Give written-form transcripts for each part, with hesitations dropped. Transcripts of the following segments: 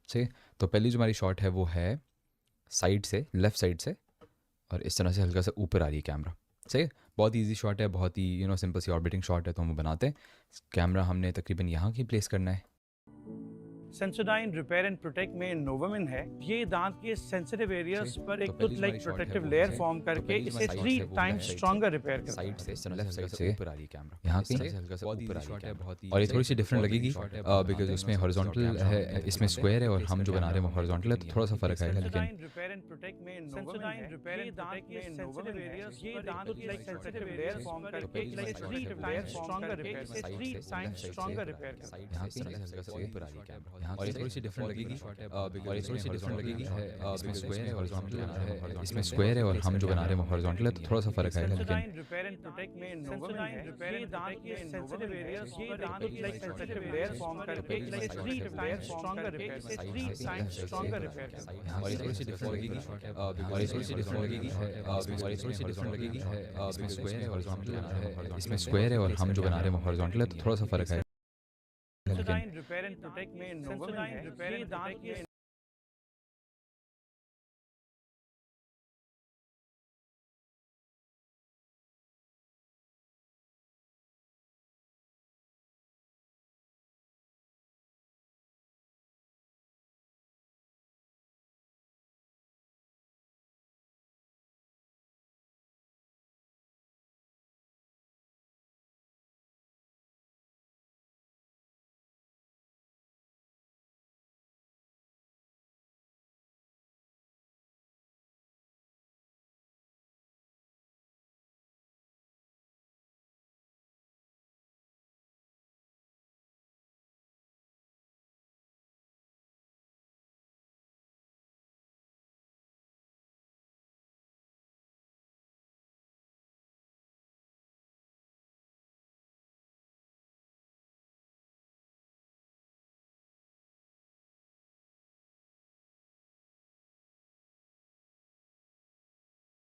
सही है? तो पहली जो हमारी शॉट है वो है साइड से, लेफ़्ट साइड से, और इस तरह से हल्का सा ऊपर आ रही है कैमरा। सही है? बहुत ईज़ी शॉट है, बहुत ही सिंपल सी ऑर्बिटिंग शॉट है, तो हम वो बनाते हैं। कैमरा हमने तकरीबन यहाँ की प्लेस करना है। सेंसोडाइन रिपेयर एंड प्रोटेक्ट में नोवामिन है। ये दांत के सेंसिटिव एरियाज पर एक tooth like protective layer form करके इसे 3 टाइम्स स्ट्रॉन्गर रिपेयर करता है। साइड से लेफ्ट साइड से ऊपर आ रही है कैमरा, यहाँ कहीं हल्का सा ऊपर आ रही है कैमरा, और ये थोड़ी सी डिफरेंट लगेगी बिकॉज उसमें हॉरिजॉन्टल है, इसमें स्क्वायर है, और हम जो बना रहे हैं वो हॉरिजॉन्टल है, तो थोड़ा सा फ़र्क आएगा। लेकिन सेंसोडाइन रिपेयर एंड प्रोटेक्ट में नोवामिन है। ये दांत के सेंसिटिव एरियाज ये दांत tooth like sensitive layer form करके इसे 3 टाइम्स स्ट्रॉन्गर रिपेयर करता है। 3 टाइम्स स्ट्रॉन्गर रिपेयर करता है। यहाँ कहीं हल्का सा ऊपर आ रही है कैमरा, और ये थोड़ी सी डिफरेंट लगेगी और ये थोड़ी सी डिफरेंट लगेगी इसमें स्क्वायर है, हॉरिजॉन्टल है, इसमें स्क्वायर है, और हम जो बना रहे हैं वो हॉरिजॉन्टल है, तो थोड़ा सा फ़र्क आएगा। लेकिन सेंसोडाइन रिपेयर एंड प्रोटेक्ट में नोवामिन है। ये दांत के सेंसिटिव एरियाज ये दांत tooth like sensitive layer form करके इसे 3 टाइम्स स्ट्रॉन्गर रिपेयर करता है। 3 टाइम्स स्ट्रॉन्गर रिपेयर करता है। और ये थोड़ी सी डिफरेंट लगेगी और ये थोड़ी सी डिफरेंट लगेगी और ये थोड़ी सी डिफरेंट लगेगी इसमें स्क्वायर है, हॉरिजॉन्टल है, इसमें स्क्वायर है, और हम जो बना रहे हैं वो हॉरिजॉन्टल है, तो थोड़ा सा फ़र्क आएगा। सेंसोडाइन रिपेयर एंड प्रोटेक्ट में नोवामिन है। ये दांत के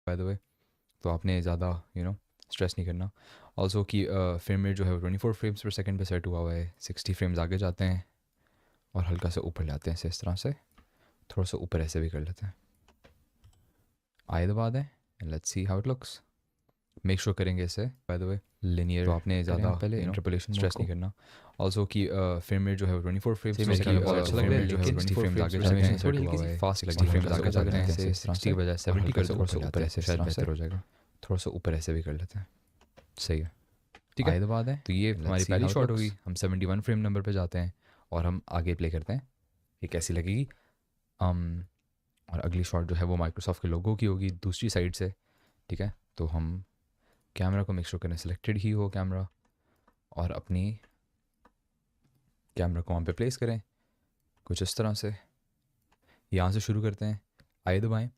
बाय द वे, तो आपने ज़्यादा स्ट्रेस नहीं करना। ऑल्सो कि फ्रेम रेट जो है वो 24 फ्रेम्स पर सेकंड पे सेट हुआ है। 60 फ्रेम्स आगे जाते हैं और हल्का सा ऊपर जाते हैं, ऐसे इस तरह से थोड़ा सा ऊपर ऐसे भी कर लेते हैं। आए दबा दें, let's see how it looks. Make sure करेंगे इसे बाय द वे लिनियर, तो आपने ज़्यादा पहले इंटरपोलेशन स्ट्रेस नहीं करना। ऑल्सो कि फ्रेम रेट जो है वो 24 फ्रेम्स पर सेकंड बहुत अच्छा लग रहा है, लेकिन 60 फ्रेम्स आगे जाते हैं, थोड़ी हल्की सी फास्ट 60 फ्रेम्स आगे जाते हैं, ऐसे 60 की बजाय 70 कर दो, ऊपर ऐसे शायद बेहतर हो जाएगा। थोड़ा सा ऊपर ऐसे भी कर लेते हैं, सही है? ठीक है, आए दबा दें। तो ये हमारी पहली शॉट होगी। हम 71 फ्रेम नंबर पे जाते हैं और हम आगे प्ले करते हैं, ये कैसी लगेगी। और अगली शॉट जो है वो माइक्रोसॉफ्ट के लोगो की होगी दूसरी साइड से। ठीक है, तो हम कैमरा को मेक श्योर करें सिलेक्टेड ही हो कैमरा, और अपनी कैमरा को वहाँ पे प्लेस करें कुछ इस तरह से। यहाँ से शुरू करते हैं, आए दबाएं,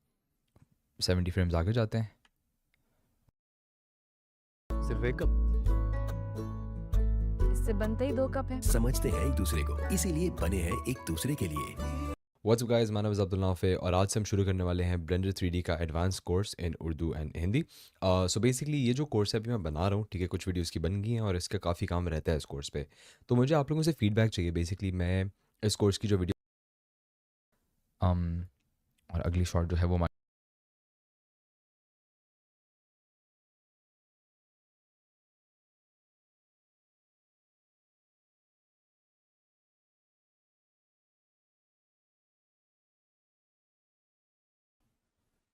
70 फ्रेम्स आगे जाते हैं। सिर्फ एक कप इससे बनते ही 2 कप हैं। समझते हैं एक दूसरे को, इसीलिए बने हैं एक दूसरे के लिए। What's up guys, my name is Abdul Nafe, और आज से हम शुरू करने वाले हैं ब्लेंडर 3D का advance course in Urdu and Hindi. So basically ये जो कोर्स है अभी मैं बना रहा हूँ, ठीक है, कुछ वीडियोस की बन गई हैं और इसका काफ़ी काम रहता है इस कोर्स पे। तो मुझे आप लोगों से फीडबैक चाहिए। बेसिकली मैं इस कोर्स की जो वीडियो और अगली शॉट जो है वो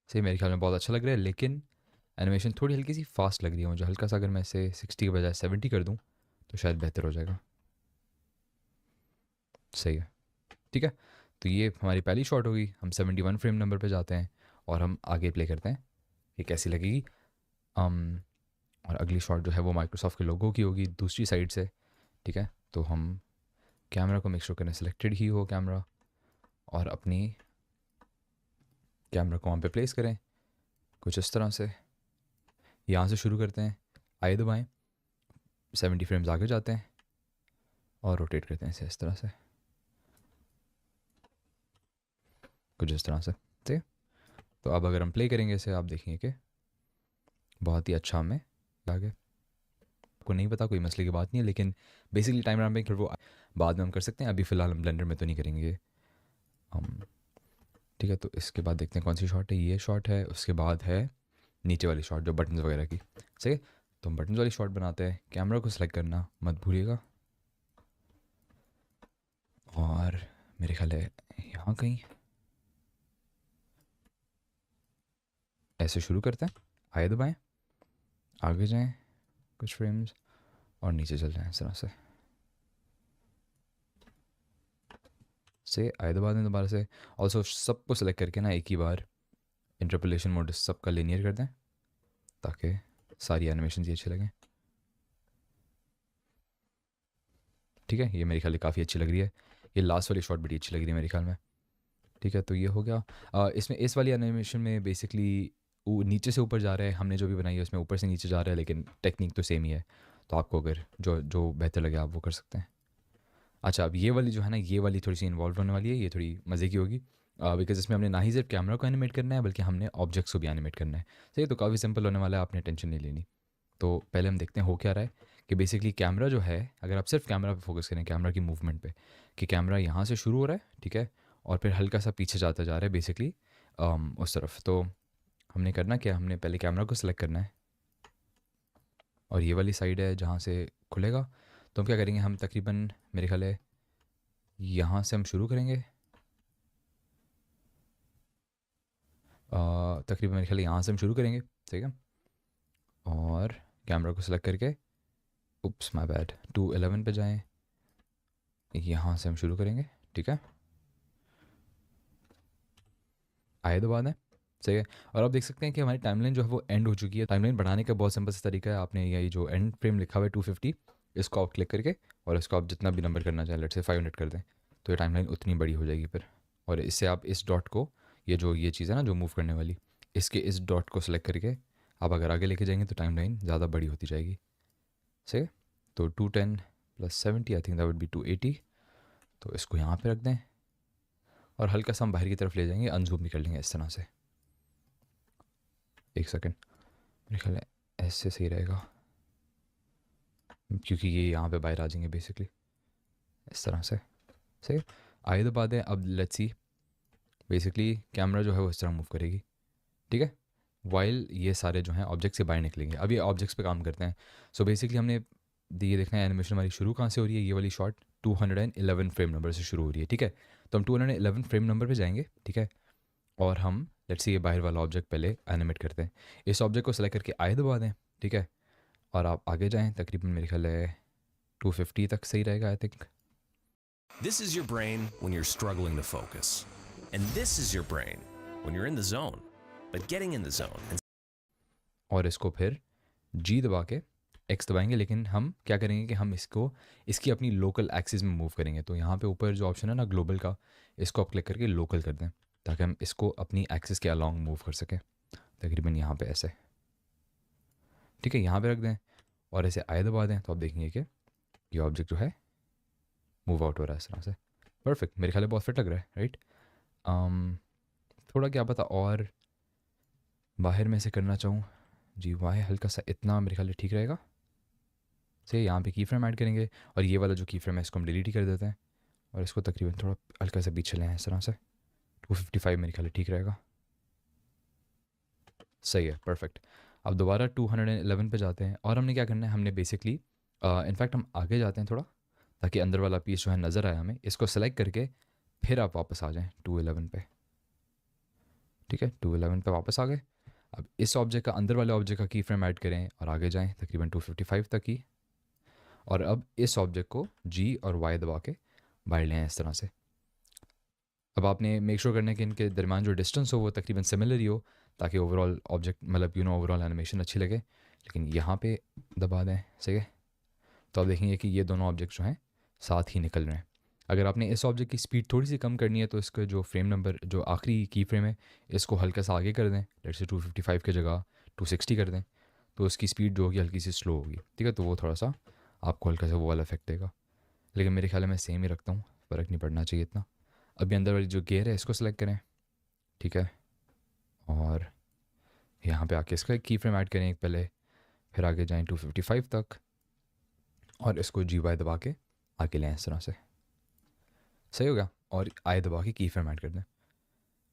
सही मेरे ख्याल में बहुत अच्छा लग रहा है, लेकिन एनिमेशन थोड़ी हल्की सी फास्ट लग रही है मुझे। हल्का सा अगर मैं इसे 60 के बजाय 70 कर दूं तो शायद बेहतर हो जाएगा। सही है, ठीक है। तो ये हमारी पहली शॉट होगी। हम 71 फ्रेम नंबर पे जाते हैं और हम आगे प्ले करते हैं, ये कैसी लगेगी। और अगली शॉट जो है वो माइक्रोसॉफ्ट के लोगो की होगी दूसरी साइड से। ठीक है, तो हम कैमरा को मेक श्योर करें सिलेक्टेड ही हो कैमरा, और अपनी कैमरा को वहाँ पे प्लेस करें कुछ इस तरह से। यहाँ से शुरू करते हैं, आए दबाएं, 70 फ्रेम्स आगे जाते हैं और रोटेट करते हैं इसे इस तरह से कुछ इस तरह से। ठीक है, तो अब अगर हम प्ले करेंगे इसे, आप देखेंगे कि बहुत ही अच्छा हमें लगे। आपको नहीं पता कोई मसले की बात नहीं है, लेकिन बेसिकली टाइम रैम्पिंग फिर वो बाद में हम कर सकते हैं। अभी फ़िलहाल हम ब्लेंडर में तो नहीं करेंगे। ठीक है, तो इसके बाद देखते हैं कौन सी शॉट है। ये शॉट है, उसके बाद है नीचे वाली शॉट जो बटन्स वगैरह की। सही है, तो हम बटन्स वाली शॉट बनाते हैं। कैमरा को सिलेक्ट करना मत भूलिएगा, और मेरे ख्याल है यहाँ कहीं ऐसे शुरू करते हैं। आए दबाएं, आगे जाएं कुछ फ्रेम्स और नीचे चल जाएं इस तरह से आए दबा दें दोबारा से। ऑल्सो सबको सेलेक्ट करके ना एक ही बार इंटरपोलेशन मोड सबका लीनियर कर दें ताकि सारी एनिमेशन ये अच्छी लगें। ठीक है, ये मेरे ख्याल में काफ़ी अच्छी लग रही है। ये लास्ट वाली शॉट बड़ी अच्छी लग रही है मेरे ख्याल में। ठीक है, तो ये हो गया। इसमें इस वाली एनिमेशन में बेसिकली वो नीचे से ऊपर जा रहा है, हमने जो भी बनाई है उसमें ऊपर से नीचे जा रहा है, लेकिन टेक्निक तो सेम ही है। तो आपको अगर जो जो बेहतर लगे आप वो कर सकते हैं। अच्छा, अब ये वाली जो है ना, ये वाली थोड़ी सी इन्वॉल्व होने वाली है, ये थोड़ी मज़े की होगी बिकॉज इसमें हमने ना ही सिर्फ कैमरा को एनिमेट करना है बल्कि हमने ऑब्जेक्ट्स को भी एनिमेट करना है। सही है, तो काफ़ी सिंपल होने वाला है, आपने टेंशन नहीं लेनी। तो पहले हम देखते हैं हो क्या रहा है कि बेसिकली कैमरा जो है, अगर आप सिर्फ कैमरा पे फोकस करें, कैमरा की मूवमेंट पे, कि कैमरा यहाँ से शुरू हो रहा है, ठीक है, और फिर हल्का सा पीछे जाता जा रहा है बेसिकली उस तरफ। तो हमने करना क्या, हमने पहले कैमरा को सिलेक्ट करना है और ये वाली साइड है जहाँ से खुलेगा। तो हम क्या करेंगे, हम तकरीबन मेरे ख्याल है यहाँ से हम शुरू करेंगे। तकरीबन मेरे ख्याल यहाँ से हम शुरू करेंगे, ठीक है। और कैमरा को सिलेक्ट करके, उप्स माय बैड, 211 पे जाएं, यहाँ से हम शुरू करेंगे, ठीक है। आए दबा दें, सही है। और आप देख सकते हैं कि हमारी टाइमलाइन जो है वो एंड हो चुकी है। टाइमलाइन बढ़ाने का बहुत सिंपल सा तरीका है, आपने यही जो एंड फ्रेम लिखा हुआ है 250, इसको आप क्लिक करके और इसको आप जितना भी नंबर करना चाहें, लेट से 500 कर दें, तो ये टाइमलाइन उतनी बड़ी हो जाएगी फिर। और इससे आप इस डॉट को, ये चीज़ है ना जो मूव करने वाली, इसके इस डॉट को सिलेक्ट करके आप अगर आगे लेके जाएंगे तो टाइमलाइन ज़्यादा बड़ी होती जाएगी। सही है, तो 210 + 70 I think that would be 280। तो इसको यहाँ पे रख दें और हल्का सा हम बाहर की तरफ ले जाएंगे, अनजूम भी कर लेंगे इस तरह से। एक सेकंड, मेरे ख्याल है ऐसे सही रहेगा क्योंकि ये यहाँ पे बाहर आ जाएंगे बेसिकली इस तरह से। सही, आए दबा दें। अब लेट्स सी, बेसिकली कैमरा जो है वो इस तरह मूव करेगी, ठीक है, वाइल ये सारे जो हैं ऑब्जेक्ट से बाहर निकलेंगे। अब ये ऑब्जेक्ट्स पे काम करते हैं। सो बेसिकली हमने ये देखना है एनिमेशन हमारी शुरू कहाँ से हो रही है। ये वाली शॉट 211 फ्रेम नंबर से शुरू हो रही है, ठीक है। तो हम 211 फ्रेम नंबर पे जाएंगे, ठीक है, और हम लेट्स से ये बाहर वाला ऑब्जेक्ट पहले एनिमेट करते हैं। इस ऑब्जेक्ट को सेलेक्ट करके आए दबा दें, ठीक है, और आप आगे जाएं, तकरीबन मेरे ख्याल है 250 तक सही रहेगा I think. This is your brain when you're struggling to focus. And this is your brain when you're in the zone. But getting in the zone and और इसको फिर जी दबा के एक्स दबाएंगे, लेकिन हम क्या करेंगे कि हम इसकी अपनी लोकल एक्सिस में मूव करेंगे। तो यहाँ पे ऊपर जो ऑप्शन है ना ग्लोबल का, इसको आप क्लिक करके लोकल कर दें ताकि हम इसको अपनी एक्सिस के अलॉन्ग मूव कर सकें, तकरीबन यहाँ पे ऐसे, ठीक है, यहाँ पे रख दें और ऐसे आए दबा दें। तो आप देखेंगे कि ये ऑब्जेक्ट जो है मूव आउट हो रहा है इस तरह से। परफेक्ट, मेरे ख्याल में बहुत फिट लग रहा है, राइट। थोड़ा क्या पता और बाहर में से करना चाहूँ जी, वाई हल्का सा इतना मेरे ख्याल में ठीक रहेगा। से यहाँ पे की फ्रेम ऐड करेंगे और ये वाला जो की फ्रेम है इसको हम डिलीट ही कर देते हैं और इसको तकरीबन थोड़ा हल्का सा पीछे लें इस तरह से। 255 मेरे ख्याल में ठीक रहेगा, सही है, परफेक्ट। अब दोबारा 211 पे जाते हैं और हमने क्या करना है, हमने बेसिकली इनफैक्ट हम आगे जाते हैं थोड़ा ताकि अंदर वाला पीस जो है नज़र आए हमें। इसको सेलेक्ट करके फिर आप वापस आ जाएँ 211 पे, ठीक है, 211 पे वापस आ गए। अब इस ऑब्जेक्ट का, अंदर वाले ऑब्जेक्ट का की फ्रेम ऐड करें और आगे जाएं तकरीबन 255 तक ही, और अब इस ऑब्जेक्ट को जी और वाई दबा के बाहर ले आएं इस तरह से। अब आपने मेक श्योर करना है कि इनके दरमियान जो डिस्टेंस हो वो तकरीबन सिमिलर ही हो ताकि ओवरऑल ऑब्जेक्ट मतलब ओवरऑल एनिमेशन अच्छी लगे। लेकिन यहाँ पे दबा दें, सही है, तो आप देखेंगे कि ये दोनों ऑब्जेक्ट जो हैं साथ ही निकल रहे हैं। अगर आपने इस ऑब्जेक्ट की स्पीड थोड़ी सी कम करनी है तो इसका जो फ्रेम नंबर, जो आखिरी की फ्रेम है, इसको हल्का सा आगे कर दें, लेट्स से 255 की जगह 260 कर दें, तो उसकी स्पीड जो होगी हल्की सी स्लो होगी, ठीक है। तो वो थोड़ा सा आपको हल्का सा वो वाला इफेक्ट देगा। लेकिन मेरे ख्याल में मैं सेम ही रखता हूँ, फ़र्क नहीं पड़ना चाहिए इतना। अभी अंदर वाली जो गेयर है इसको सेलेक्ट करें, ठीक है, और यहाँ पे आके इसका एक की फ्रेम ऐड करें एक पहले, फिर आगे जाएँ 255 तक और इसको जी वाई दबा के आगे लें इस तरह से। सही हो गया। और आए दबा के की फ्रेम ऐड कर दें।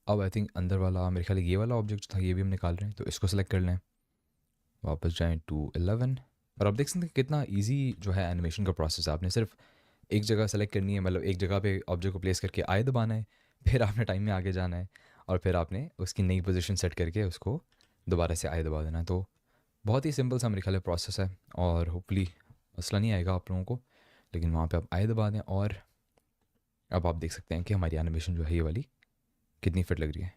अब आई थिंक अंदर वाला मेरे ख्याल ये वाला ऑब्जेक्ट था, ये भी हम निकाल रहे हैं, तो इसको सेलेक्ट कर लें, वापस जाएं टू 11 और आप देख सकते हैं कितना ईजी जो है एनिमेशन का प्रोसेस है। आपने सिर्फ एक जगह सेलेक्ट करनी है, मतलब एक जगह पे ऑब्जेक्ट को प्लेस करके आए दबाना है, फिर आपने टाइम में आगे जाना है और फिर आपने उसकी नई पोजीशन सेट करके उसको दोबारा से आए दबा देना है। तो बहुत ही सिंपल सा मेरे ख्याल प्रोसेस है और होपफुली मसला नहीं आएगा आप लोगों को। लेकिन वहाँ पे आप आए दबा दें और अब आप देख सकते हैं कि हमारी एनिमेशन जो है ये वाली कितनी फिट लग रही है।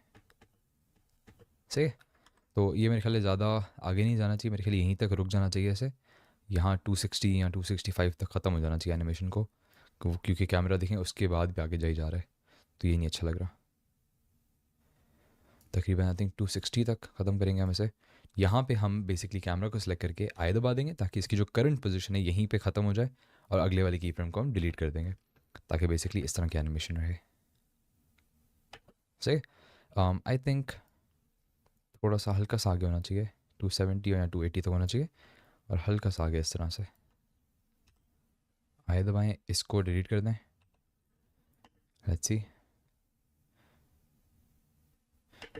सही है। तो ये मेरे ख्याल से ज़्यादा आगे नहीं जाना चाहिए, मेरे ख्याल यहीं तक रुक जाना चाहिए ऐसे, यहाँ 260 या 265 तक ख़त्म हो जाना चाहिए एनिमेशन को, क्योंकि कैमरा देखें उसके बाद भी आगे जाई जा रहा है, तो ये नहीं अच्छा लग रहा। तकरीबन आई थिंक 260 तक ख़त्म करेंगे हम इसे। यहाँ पे हम बेसिकली कैमरा को सिलेक्ट करके आए दबा देंगे ताकि इसकी जो करंट पोजीशन है यहीं पे ख़त्म हो जाए और अगले वाले की फ्रेम को हम डिलीट कर देंगे ताकि बेसिकली इस तरह की एनिमेशन रहे। सही। आई थिंक थोड़ा सा हल्का सा आगे होना चाहिए, 270 या 280 तक होना चाहिए और हल्का सा आगे इस तरह से आए दबाएं, इसको डिलीट कर दें। लेट्स सी,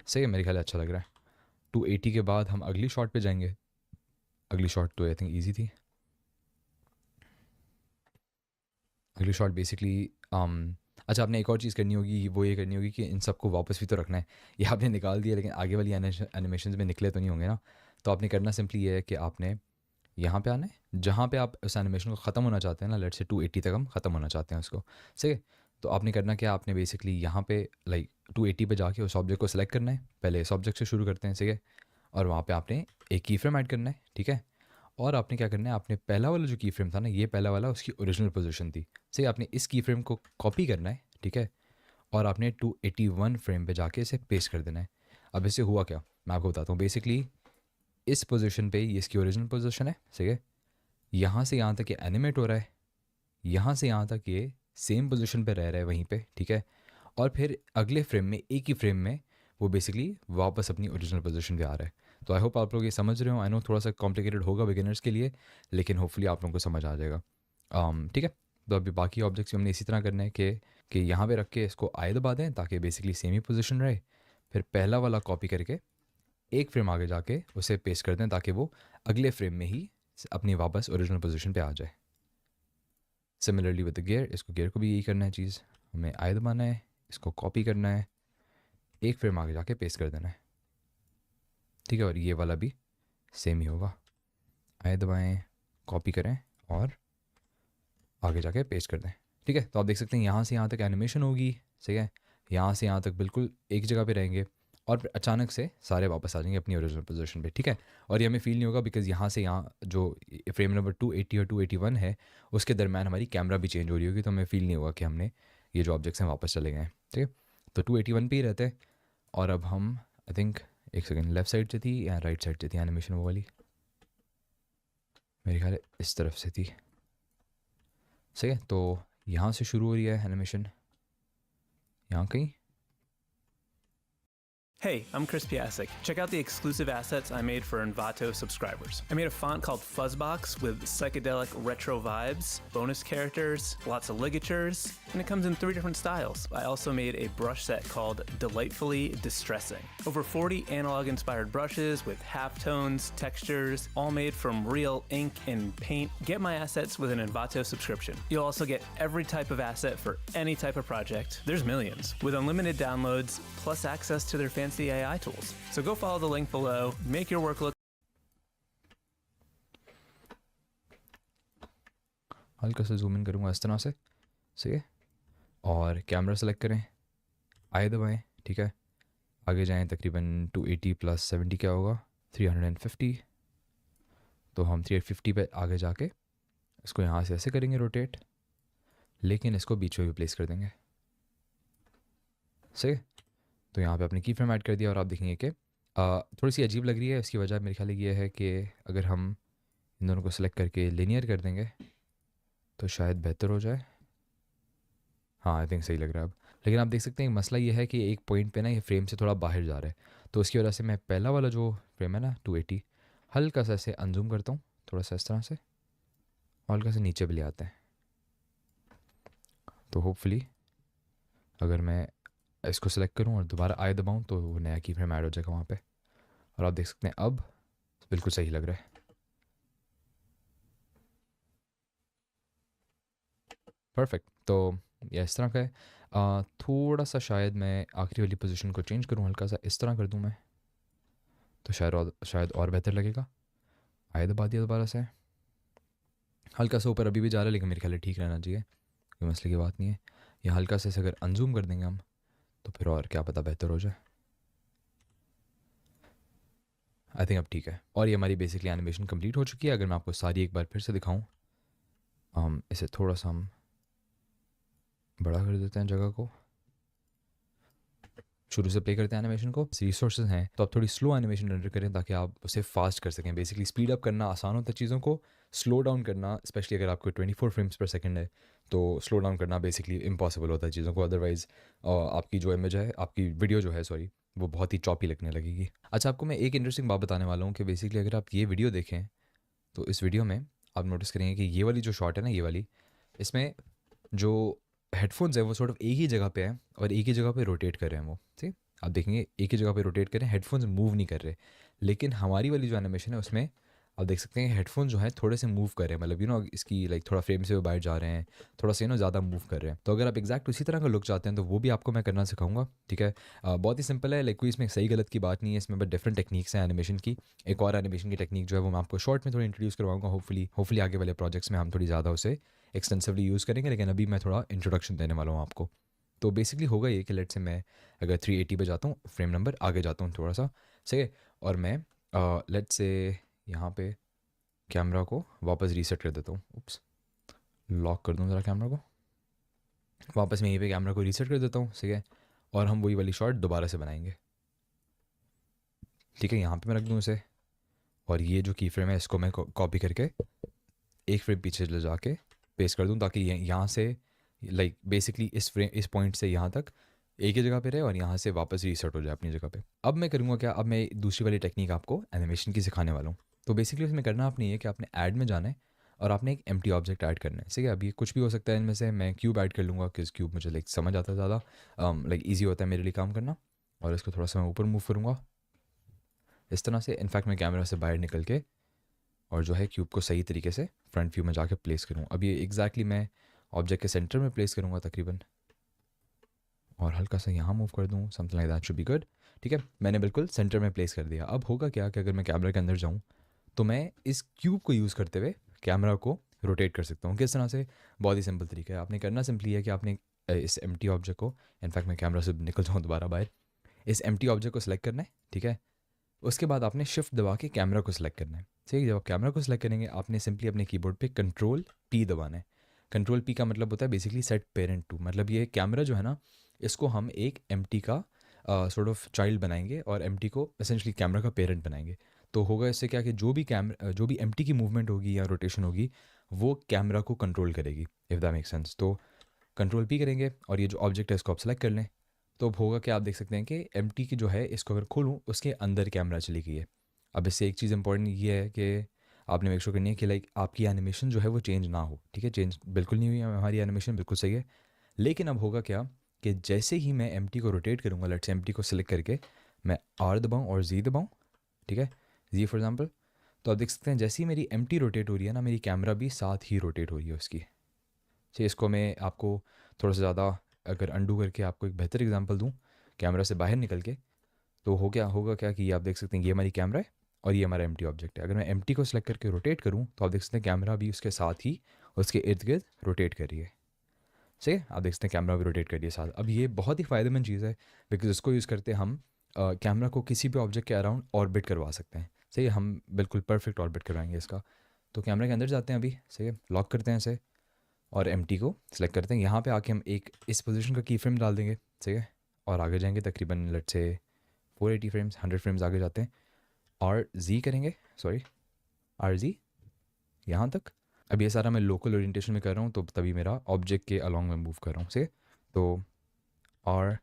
सही है, मेरे ख्याल अच्छा लग रहा है। 280 के बाद हम अगली शॉट पे जाएंगे। अगली शॉट तो आई थिंक ईजी थी। अगली शॉट बेसिकली अच्छा आपने एक और चीज़ करनी होगी, वो ये करनी होगी कि इन सबको वापस भी तो रखना है। ये आपने निकाल दिया लेकिन आगे वाली एनिमेशन में निकले तो नहीं होंगे ना। तो आपने करना सिंपली ये है कि आपने यहाँ पे आना है जहाँ पे आप उस एनिमेशन को ख़त्म होना चाहते हैं ना, लेट से 280 तक हम ख़त्म होना चाहते हैं उसको। सही है। तो आपने करना क्या, आपने बेसिकली यहाँ पे लाइक 280 पे जाके उस ऑब्जेक्ट को सिलेक्ट करना है। पहले इस ऑब्जेक्ट से शुरू करते हैं, सही है। और वहाँ पे आपने एक की फ्रेम ऐड करना है, ठीक है। और आपने क्या करना है, आपने पहला वाला जो की फ्रेम था ना, ये पहला वाला उसकी ओरिजिनल पोजीशन थी, सही। आपने इस की फ्रेम को कॉपी करना है, ठीक है। और आपने 281 फ्रेम पे जाके इसे पेस्ट कर देना है। अब इससे हुआ क्या मैं आपको बताता हूँ। बेसिकली इस पोजीशन पे ये इसकी ओरिजिनल पोजीशन है, सही है। यहाँ से यहाँ तक ये एनिमेट हो रहा है, यहाँ से यहाँ तक ये सेम पोजीशन पे रह रहा है वहीं पे, ठीक है। और फिर अगले फ्रेम में, एक ही फ्रेम में वो बेसिकली वापस अपनी ओरिजिनल पोजीशन पे आ रहा है। तो आई होप आप लोग ये समझ रहे हो। आई नो थोड़ा सा कॉम्प्लिकेटेड होगा बिगिनर्स के लिए, लेकिन होपफुली आप लोगों को समझ आ जाएगा। ठीक है। तो अभी बाकी ऑब्जेक्ट्स हमने इसी तरह करना है कि यहाँ पे रख के इसको आए दबा दें ताकि बेसिकली सेम ही पोजीशन रहे। फिर पहला वाला कॉपी करके एक फ्रेम आगे जाके उसे पेस्ट कर दें ताकि वो अगले फ्रेम में ही अपनी वापस ओरिजिनल पोजीशन पे आ जाए। सिमिलरली विद द गियर, इसको गियर को भी यही करना है चीज़, हमें आए दबाना है, इसको कॉपी करना है, एक फ्रेम आगे जाके पेस्ट कर देना है, ठीक है। और ये वाला भी सेम ही होगा, आए दबाएं, कॉपी करें और आगे जाके पेस्ट कर दें, ठीक है। तो आप देख सकते हैं यहाँ से यहाँ तक एनिमेशन होगी, सही है। यहाँ से यहाँ तक बिल्कुल एक जगह पे रहेंगे और फिर अचानक से सारे वापस आ जाएंगे अपनी ओरिजिनल पोजीशन पे, ठीक है। और ये हमें फील नहीं होगा बिकॉज यहाँ से यहाँ जो फ्रेम नंबर 280 और 281 है उसके दरम्यान हमारी कैमरा भी चेंज हो रही होगी, तो हमें फील नहीं होगा कि हमने ये जो ऑब्जेक्ट्स हैं वापस चले गए हैं, ठीक है। तो 281 पे ही रहते हैं। और अब हम आई थिंक एक सेकेंड, लेफ़्ट साइड से थी या राइट साइड से थी एनिमेशन वो वाली, मेरे ख्याल है इस तरफ से थी, सही है। तो यहाँ से शुरू हो रही है एनिमेशन, यहाँ कहीं। Hey, I'm Chris Piasek. Check out the exclusive assets I made for Envato subscribers. I made a font called Fuzzbox with psychedelic retro vibes, bonus characters, lots of ligatures, and it comes in 3 different styles. I also made a brush set called Delightfully Distressing. Over 40 analog-inspired brushes with halftones, textures, all made from real ink and paint. Get my assets with an Envato subscription. You'll also get every type of asset for any type of project. There's millions, with unlimited downloads, plus access to their fancy AI tools. So go follow the link below, make your work look. हल्का से zoom in करूँगा इस तरह से, सही है। और camera select करें, आए दबाएं, ठीक है। आगे जाएं तकरीबन 280 + 70 क्या होगा 350। तो हम 350 पे आगे जाके इसको यहाँ से ऐसे करेंगे रोटेट, लेकिन इसको बीच में भी प्लेस कर देंगे, सही है। तो यहाँ पे आपने की फ्रेम ऐड कर दिया और आप देखेंगे कि थोड़ी सी अजीब लग रही है। इसकी वजह मेरे ख्याल ये है कि अगर हम इन दोनों को सेलेक्ट करके लिनियर कर देंगे तो शायद बेहतर हो जाए। हाँ आई थिंक सही लग रहा है अब। लेकिन आप देख सकते हैं मसला ये है कि एक पॉइंट पे ना ये फ्रेम से थोड़ा बाहर जा रहा है, तो उसकी वजह से मैं पहला वाला जो फ्रेम है ना 280 हल्का सा ऐसे अनजूम करता हूँ, थोड़ा सा इस तरह से, हल्का से नीचे भी ले आते हैं। तो होपफुली अगर मैं इसको सेलेक्ट करूँ और दोबारा आई दबाऊँ तो वो नया की फ्रेम ऐड हो जाएगा वहाँ पे, और आप देख सकते हैं अब बिल्कुल सही लग रहा है। परफेक्ट। तो ये इस तरह का है। थोड़ा सा शायद मैं आखिरी वाली पोजीशन को चेंज करूँ, हल्का सा इस तरह कर दूँ मैं, तो शायद और बेहतर लगेगा। आए दबा दिया दोबारा से, हल्का सा ऊपर अभी भी जा रहा है लेकिन मेरे ख्याल ठीक रहना चाहिए, कोई मसले की बात नहीं है। ये हल्का से अगर अनजूम कर देंगे हम तो फिर और क्या पता बेहतर हो जाए। आई थिंक अब ठीक है, और ये हमारी बेसिकली एनिमेशन कंप्लीट हो चुकी है। अगर मैं आपको सारी एक बार फिर से दिखाऊं, इसे थोड़ा सा हम बड़ा कर देते हैं जगह को, शुरू से प्ले करते हैं एनिमेशन को। रिसोर्सेज हैं तो आप थोड़ी स्लो एनिमेशन रेंडर करें ताकि आप उसे फास्ट कर सकें। बेसिकली स्पीड अप करना आसान होता है चीज़ों को, स्लो डाउन करना स्पेशली अगर आपको 24 फ्रेम्स पर सेकंड है तो स्लो डाउन करना बेसिकली इम्पॉसिबल होता है चीज़ों को। अदरवाइज़ आपकी जो इमेज है, आपकी वीडियो जो है सॉरी, वो बहुत ही चॉपी लगने लगेगी। अच्छा, आपको मैं एक इंटरेस्टिंग बात बताने वाला हूँ कि बेसिकली अगर आप ये वीडियो देखें तो इस वीडियो में आप नोटिस करेंगे कि ये वाली जो शॉट है ना, ये वाली, इसमें जो हेडफोन्स है वो सॉर्ट ऑफ एक ही जगह पे है और एक ही जगह पे रोटेट कर रहे हैं वो, ठीक। आप देखेंगे एक ही जगह पे रोटेट कर रहे हैं, हेडफोन्स मूव नहीं कर रहे। लेकिन हमारी वाली जो एनिमेशन है उसमें आप देख सकते हैं हेडफोन जो है थोड़े से मूव कर रहे हैं, मतलब इसकी लाइक थोड़ा फ्रेम से वो बाहर जा रहे हैं, थोड़ा सा ज़्यादा मूव कर रहे हैं। तो अगर आप एग्जैक्ट उसी तरह का लुक चाहते हैं तो वो भी आपको मैं करना सिखाऊंगा, ठीक है। बहुत ही सिंपल है, लाइक कोई इसमें सही गलत की बात नहीं है, इसमें बट डिफरेंट टेक्निक्स हैं एनिमेशन की। एक और एनिमेशन की टेक्निक जो है वो मैं आपको शॉर्ट में थोड़ी इंट्रोड्यूस करवाऊंगा, होपफुली आगे वाले प्रोजेक्ट्स में हम थोड़ी ज़्यादा उसे एक्सटेंसिवली यूज़ करेंगे, लेकिन अभी मैं थोड़ा इंट्रोडक्शन देने वाला हूँ आपको। तो बेसिकली होगा ये कि लेट से मैं अगर 380 पे जाता हूँ, फ्रेम नंबर आगे जाता हूँ थोड़ा सा, सही है, और मैं लेट से यहाँ पे कैमरा को वापस रीसेट कर देता हूँ। उप्स, लॉक कर दूँ ज़रा कैमरा को, वापस मैं यहीं पे कैमरा को रीसेट कर देता हूँ, सही है, और हम वही वाली शॉट दोबारा से बनाएंगे, ठीक है। यहाँ पे मैं रख दूँ इसे, और ये जो की फ्रेम है इसको मैं कॉपी करके एक फ्रेम पीछे ले जाके पेस्ट कर दूँ ताकि यहाँ से लाइक बेसिकली इस पॉइंट से यहाँ तक एक ही जगह पे रहे और यहाँ से वापस रीसेट हो जाए अपनी जगह पे। अब मैं करूँगा क्या, अब मैं दूसरी वाली टेक्निक आपको एनिमेशन की सिखाने वाला हूँ। तो बेसिकली उसमें करना आपने ये कि आपने ऐड में जाना है और आपने एक एम्प्टी ऑब्जेक्ट ऐड करना है, ठीक है। अभी कुछ भी हो सकता है इनमें से, मैं क्यूब ऐड कर लूँगा क्योंकि क्यूब मुझे लाइक समझ आता है ज़्यादा, लाइक ईजी होता है मेरे लिए काम करना। और इसको थोड़ा सा मैं ऊपर मूव करूँगा इस तरह से, इनफैक्ट मैं कैमरा से बाहर निकल के और जो है क्यूब को सही तरीके से फ्रंट व्यू में जाके प्लेस करूँ। अब ये एग्जैक्टली मैं ऑब्जेक्ट के सेंटर में प्लेस करूँगा तकरीबन, और हल्का सा यहाँ मूव कर दूँ, something like that should be good, ठीक है। मैंने बिल्कुल सेंटर में प्लेस कर दिया। अब होगा क्या कि अगर मैं कैमरा के अंदर जाऊँ तो मैं इस क्यूब को यूज़ करते हुए कैमरा को रोटेट कर सकता हूँ। किस तरह से, बहुत ही सिंपल तरीका है। आपने करना सिंपली है कि आपने इस एम्प्टी ऑब्जेक्ट को, इनफैक्ट मैं कैमरा से निकल जाऊँ दोबारा बाहर, इस एम्प्टी ऑब्जेक्ट को सिलेक्ट करना है, ठीक है। उसके बाद आपने शिफ्ट दबा के कैमरा को सिलेक्ट करना है, ठीक है। जब आप कैमरा को सिलेक्ट करेंगे आपने सिंपली अपने कीबोर्ड पे कंट्रोल पी दबाना है। कंट्रोल पी का मतलब होता है बेसिकली सेट पेरेंट टू, मतलब ये कैमरा जो है ना, इसको हम एक एम्प्टी का सॉर्ट ऑफ चाइल्ड बनाएंगे और एम्प्टी को एसेंशली कैमरा का पेरेंट बनाएंगे। तो होगा इससे क्या कि जो भी एम्प्टी की मूवमेंट होगी या रोटेशन होगी वो कैमरा को कंट्रोल करेगी, इफ़ दैट मेक सेंस। तो कंट्रोल पी करेंगे और ये जो ऑब्जेक्ट है इसको आप सेलेक्ट कर लें, तो अब होगा कि आप देख सकते हैं कि एम्प्टी की जो है इसको अगर खोलूँ उसके अंदर कैमरा चली गई है। अब इससे एक चीज़ इंपॉर्टेंट ये है कि आपने मेक श्योर करनी है कि लाइक आपकी एनिमेशन जो है वो चेंज ना हो, ठीक है। चेंज बिल्कुल नहीं हुई है, हमारी एनिमेशन बिल्कुल सही है। लेकिन अब होगा क्या कि जैसे ही मैं एम्प्टी को रोटेट करूँगा, लेट्स से एम्प्टी को सिलेक्ट करके मैं आर दबाऊँ और जी दबाऊँ, ठीक है, जी फॉर एग्जाम्पल, तो आप देख सकते हैं जैसे ही मेरी एम्प्टी रोटेट हो रही है ना, मेरी कैमरा भी साथ ही रोटेट हो रही है उसकी। तो इसको मैं आपको थोड़ा सा ज़्यादा अगर अंडू करके आपको एक बेहतर एग्जांपल दूं कैमरा से बाहर निकल के, तो होगा क्या कि ये आप देख सकते हैं ये हमारी कैमरा है और ये हमारा एम्प्टी ऑब्जेक्ट है। अगर मैं एम्प्टी को सिलेक्ट करके रोटेट करूं तो आप देख सकते हैं कैमरा भी उसके साथ ही उसके इर्द गिर्द रोटेट कर रही है, सही है। आप देख सकते हैं कैमरा भी रोटेट कर रही है साथ। अब ये बहुत ही फ़ायदेमंद चीज़ है बिकॉज इसको यूज़ करते हम कैमरा को किसी भी ऑब्जेक्ट के अराउंड ऑर्बिट करवा सकते हैं, सही है। हम बिल्कुल परफेक्ट ऑर्बिट करवाएंगे इसका। तो कैमरा के अंदर जाते हैं अभी, सही है, लॉक करते हैं इसे और एम्प्टी को सिलेक्ट करते हैं। यहाँ पे आके हम एक इस पोजीशन का की फ्रेम डाल देंगे, ठीक है, और आगे जाएंगे तकरीबन लेट्स से 480 फ्रेम्स, 100 फ्रेम्स आगे जाते हैं और जी करेंगे, सॉरी आर जी यहाँ तक। अब ये सारा मैं लोकल ओरिएंटेशन में कर रहा हूँ तो तभी मेरा ऑब्जेक्ट के अलॉन्ग में मूव कर रहा हूँ, सही है। तो और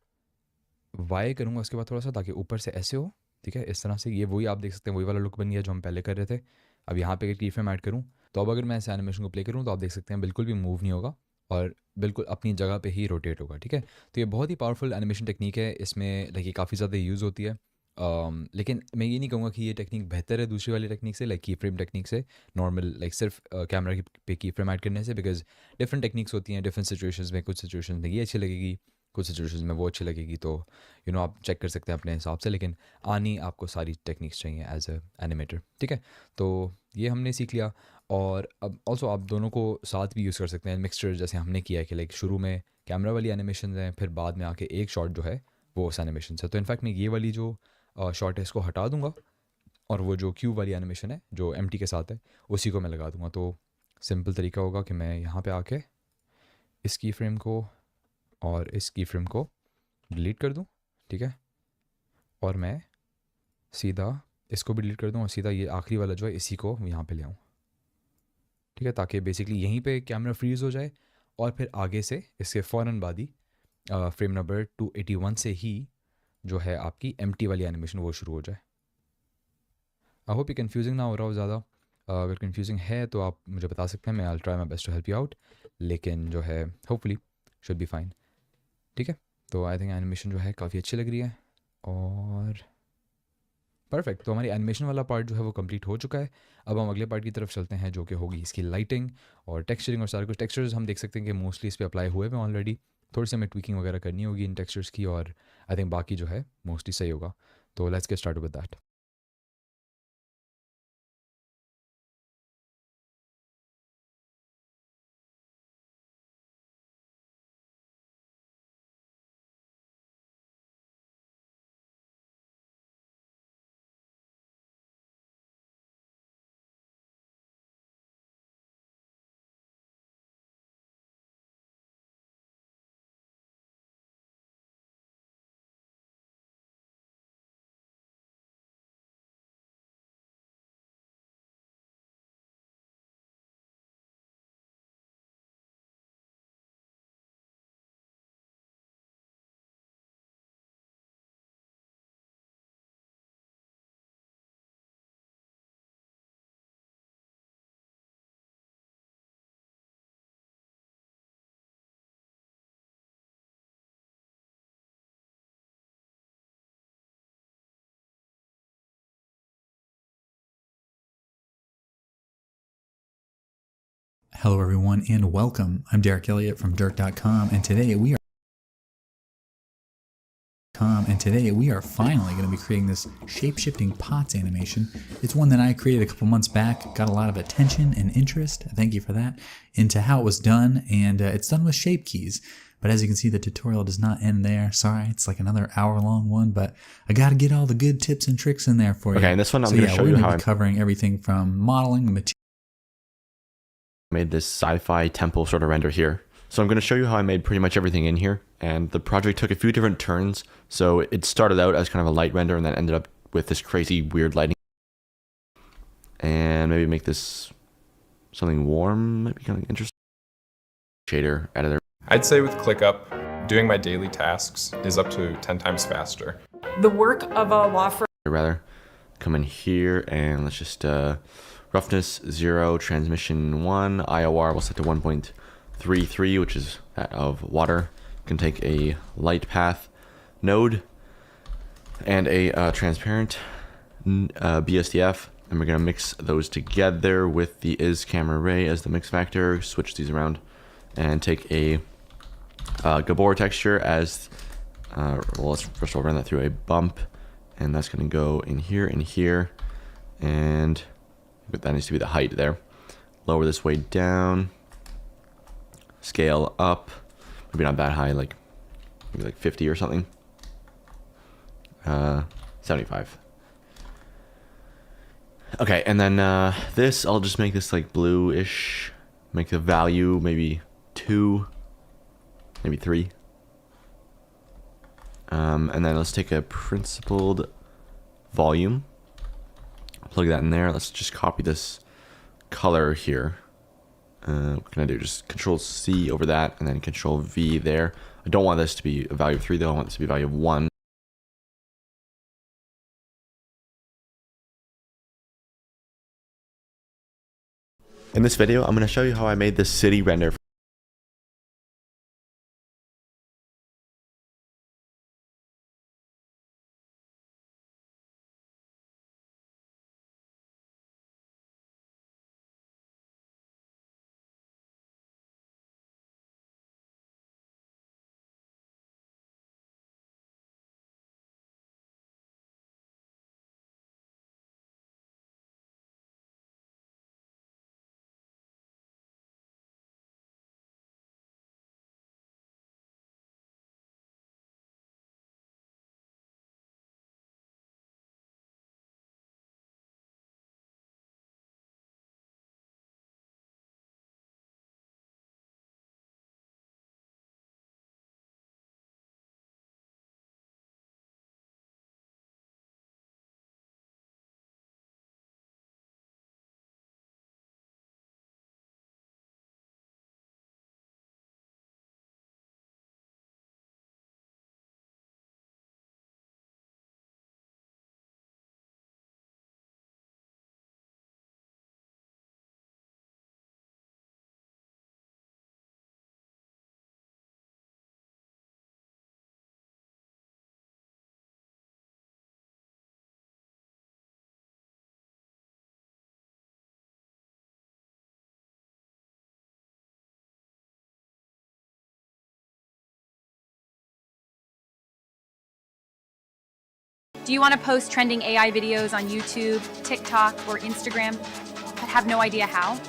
वाई करूँगा उसके बाद थोड़ा सा ताकि ऊपर से ऐसे हो, ठीक है, इस तरह से। ये वही आप देख सकते हैं वही वाला लुक बन गया जो हम पहले कर रहे थे। अब यहाँ पे अगर की फ्रेम ऐड करूँ तो अब अगर मैं इस एनिमेशन को प्ले करूँ तो आप देख सकते हैं बिल्कुल भी मूव नहीं होगा और बिल्कुल अपनी जगह पे ही रोटेट होगा, ठीक है। तो ये बहुत ही पावरफुल एनिमेशन टेक्निक है, इसमें लाइक ये काफ़ी ज़्यादा यूज़ होती है। लेकिन मैं ये नहीं कहूँगा कि ये टेक्निक बेहतर है दूसरी वाली टेक्निक से, लाइक की फ्रेम टेक्निक से, नॉर्मल लाइक सिर्फ कैमरा पे की फ्रेम ऐड करने से, बिकॉज डिफरेंट टेक्निक्स होती हैं डिफरेंट सिचुएशंस में। कुछ सिचुएशंस में ये अच्छी लगेगी, कुछ सिचुएशंस में वो अच्छी लगेगी, तो आप चेक कर सकते हैं अपने हिसाब से। लेकिन आनी आपको सारी टेक्निक्स चाहिए एज अ एनिमेटर, ठीक है। तो ये हमने सीख लिया। और अब ऑल्सो आप दोनों को साथ भी यूज़ कर सकते हैं, मिक्सचर जैसे हमने किया है कि लाइक शुरू में कैमरा वाली एनिमेशन हैं, फिर बाद में आके एक शॉट जो है वो उस एनिमेशन से। तो इनफैक्ट मैं ये वाली जो शॉट है इसको हटा दूंगा, और वो जो क्यूब वाली एनिमेशन है जो एम्प्टी के साथ है उसी को मैं लगा दूंगा। तो सिंपल तरीका होगा कि मैं यहाँ पे आके इस की फ्रेम को और इस की फ्रेम को डिलीट कर दूँ, ठीक है। और मैं सीधा इसको भी डिलीट कर दूँ और सीधा ये आखिरी वाला जो है इसी को यहाँ पे ले आऊँ, ठीक है, ताकि बेसिकली यहीं पे कैमरा फ्रीज हो जाए और फिर आगे से इसके फ़ौरन बाद ही फ्रेम नंबर 281 से ही जो है आपकी एम्प्टी वाली एनिमेशन वो शुरू हो जाए। आई होप ये कन्फ्यूजिंग ना हो रहा हो ज़्यादा। अगर कन्फ्यूजिंग है तो आप मुझे बता सकते हैं, मैं I try my best to help you out. लेकिन जो है होपफुली शुड बी फाइन, ठीक है। तो आई थिंक एनिमेशन जो है काफ़ी अच्छी लग रही है और परफेक्ट। तो हमारी एनिमेशन वाला पार्ट जो है वो कंप्लीट हो चुका है। अब हम अगले पार्ट की तरफ चलते हैं जो कि होगी इसकी लाइटिंग और टेक्सचरिंग और सारे कुछ। टेक्सचर्स हम देख सकते हैं कि मोस्टली इस पर अप्लाई हुए हैं ऑलरेडी, थोड़ी सी हमें ट्विकिंग वगैरह करनी होगी इन टेक्सचर्स की, और आई थिंक बाकी जो है मोस्टली सही होगा। तो let's get start with that. Hello, everyone, and welcome. I'm Derek Elliott from Dirk.com, and today we are finally going to be creating this shape-shifting pots animation. It's one that I created a couple months back, got a lot of attention and interest, thank you for that, into how it was done, and it's done with shape keys. But as you can see, the tutorial does not end there. Sorry, it's like another hour-long one, but I got to get all the good tips and tricks in there for you. Okay, and this one I'm going to show you how I covering everything from modeling, material. Made this sci-fi temple sort of render here. So I'm going to show you how I made pretty much everything in here, and the project took a few different turns. So it started out as kind of a light render and then ended up with this crazy weird lighting. And maybe make this something warm, might be kind of interesting. Shader editor. I'd say with ClickUp, doing my daily tasks is up to 10 times faster. The work of a law firm. Rather, come in here and let's just roughness 0, transmission 1, IOR we'll set to 1.33, which is that of water. You can take a light path node and a transparent BSDF, and we're going to mix those together with the is camera array as the mix factor. Switch these around and take a Gabor texture as well. Let's first of all run that through a bump, and that's going to go in here, and but that needs to be the height there. Lower this way down, scale up, maybe not that high, like maybe like 50 or something. 75. Okay, and then this, I'll just make this like blue-ish, make the value maybe 2, maybe 3. And then let's take a principled volume, plug that in there. Let's just copy this color here. What can I do? Just Control C over that and then Control V there. I don't want this to be a value of 3 though, I want this to be a value of 1. In this video, I'm going to show you how I made this city render Do you want to post trending AI videos on YouTube, TikTok, or Instagram, but have no idea how?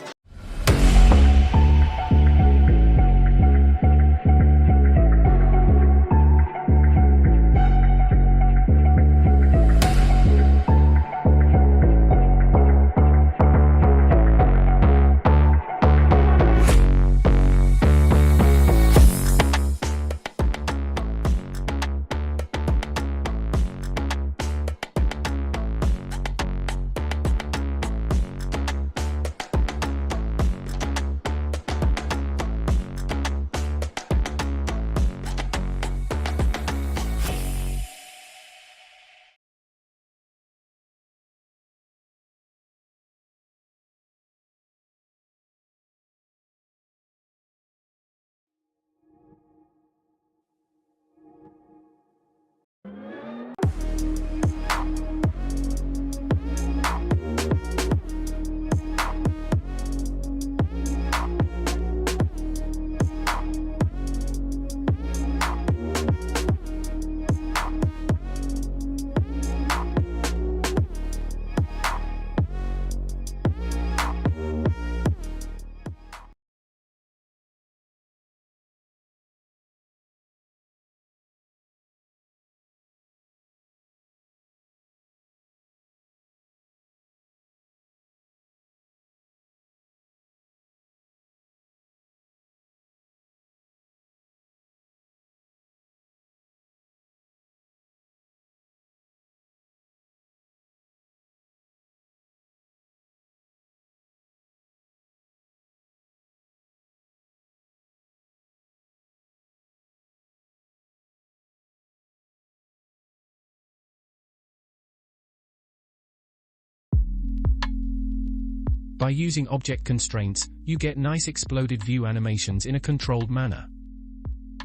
By using object constraints, you get nice exploded view animations in a controlled manner.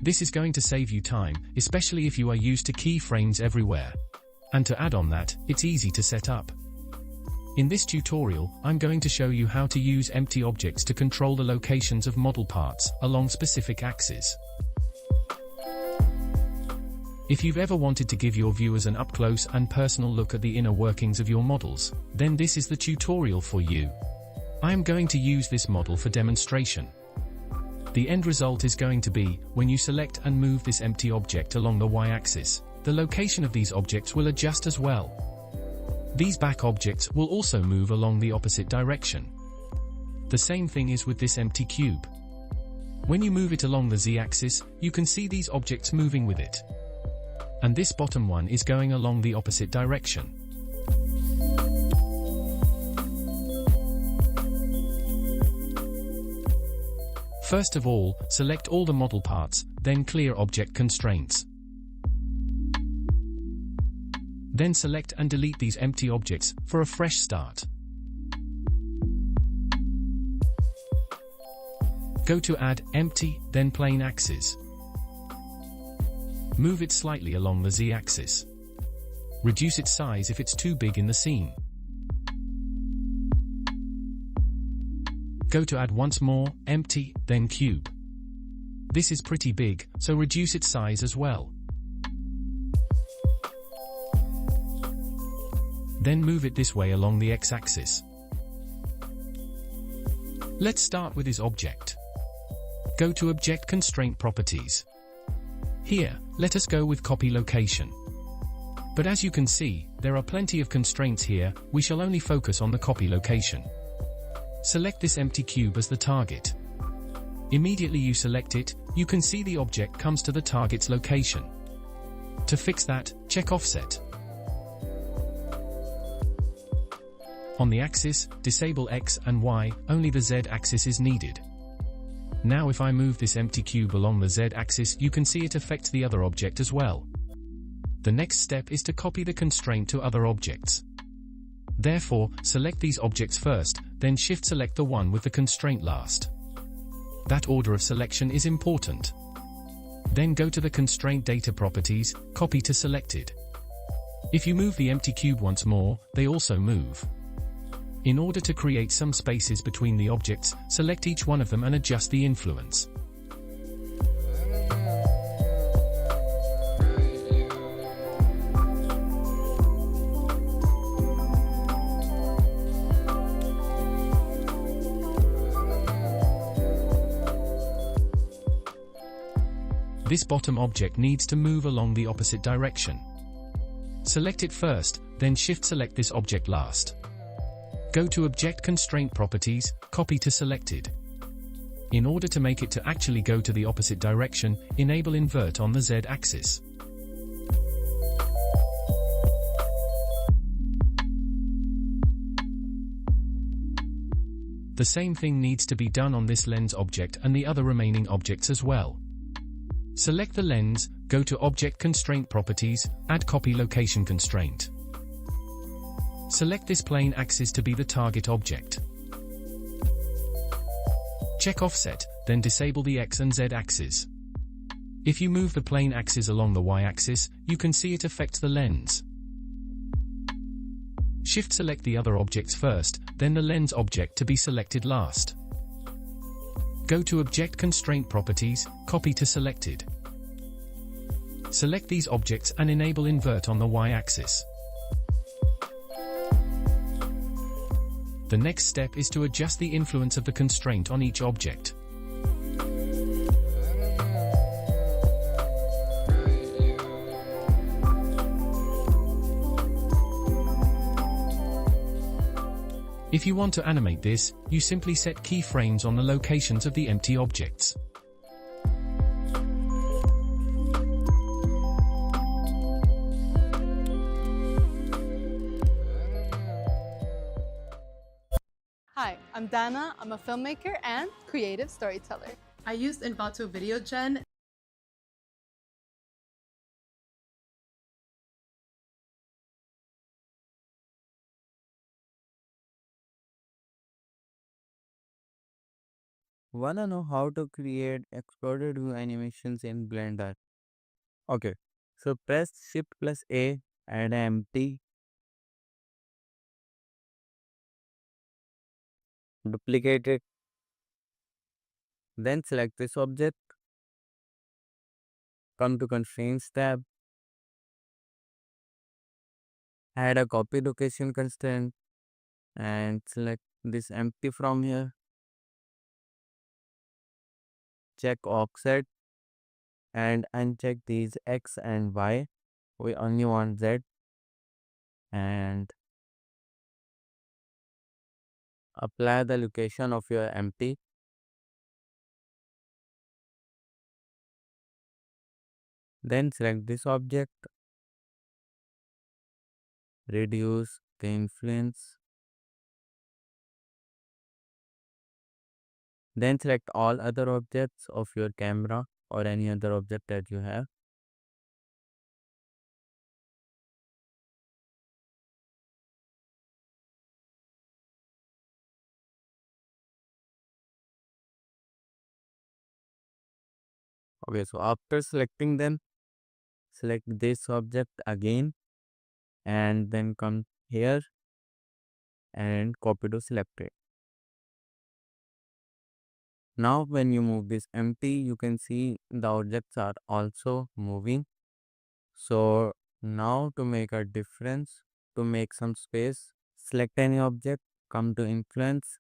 This is going to save you time, especially if you are used to keyframes everywhere. And to add on that, it's easy to set up. In this tutorial, I'm going to show you how to use empty objects to control the locations of model parts along specific axes. If you've ever wanted to give your viewers an up-close and personal look at the inner workings of your models, then this is the tutorial for you. I am going to use this model for demonstration. The end result is going to be, when you select and move this empty object along the y-axis, the location of these objects will adjust as well. These back objects will also move along the opposite direction. The same thing is with this empty cube. When you move it along the z-axis, you can see these objects moving with it. And this bottom one is going along the opposite direction. First of all, select all the model parts, then clear object constraints. Then select and delete these empty objects for a fresh start. Go to Add, Empty, then Plane Axis. Move it slightly along the z-axis. Reduce its size if it's too big in the scene. Go to Add once more, Empty, then Cube. This is pretty big, so reduce its size as well. Then move it this way along the x-axis. Let's start with this object. Go to Object Constraint Properties. Here, let us go with Copy Location. But as you can see, there are plenty of constraints here, we shall only focus on the copy location. Select this empty cube as the target. Immediately you select it, you can see the object comes to the target's location. To fix that, check Offset. On the axis, disable X and Y, only the Z axis is needed. Now if I move this empty cube along the Z axis, you can see it affects the other object as well. The next step is to copy the constraint to other objects. Therefore, select these objects first, then shift select the one with the constraint last. That order of selection is important. Then go to the constraint data properties, copy to selected. If you move the empty cube once more, they also move. In order to create some spaces between the objects, select each one of them and adjust the influence. this bottom object needs to move along the opposite direction. Select it first, then shift select this object last. Go to Object Constraint Properties, copy to selected. In order to make it to actually go to the opposite direction, enable invert on the Z-axis. The same thing needs to be done on this lens object and the other remaining objects as well. Select the lens, go to Object Constraint Properties, add Copy Location Constraint. Select this plane axis to be the target object. Check Offset, then disable the X and Z axes. If you move the plane axis along the Y axis, you can see it affects the lens. Shift select the other objects first, then the lens object to be selected last. Go to Object Constraint Properties, copy to selected. Select these objects and enable invert on the Y-axis. The next step is to adjust the influence of the constraint on each object. If you want to animate this, you simply set keyframes on the locations of the empty objects. Hi, I'm Dana. I'm a filmmaker and creative storyteller. I used Envato Video Gen. Wanna know how to create exploded view animations in Blender? Okay, so press Shift plus A, add an empty, duplicate it, then select this object, come to Constraints tab, add a copy location constraint, and select this empty from here. Check offset and uncheck these X and Y. We only want Z, and apply the location of your empty. Then select this object, reduce the influence. Then select all other objects of your camera or any other object that you have. Okay, so after selecting them, select this object again and then come here and copy to select it. Now when you move this empty, you can see the objects are also moving. So now to make a difference, to make some space, select any object, come to influence,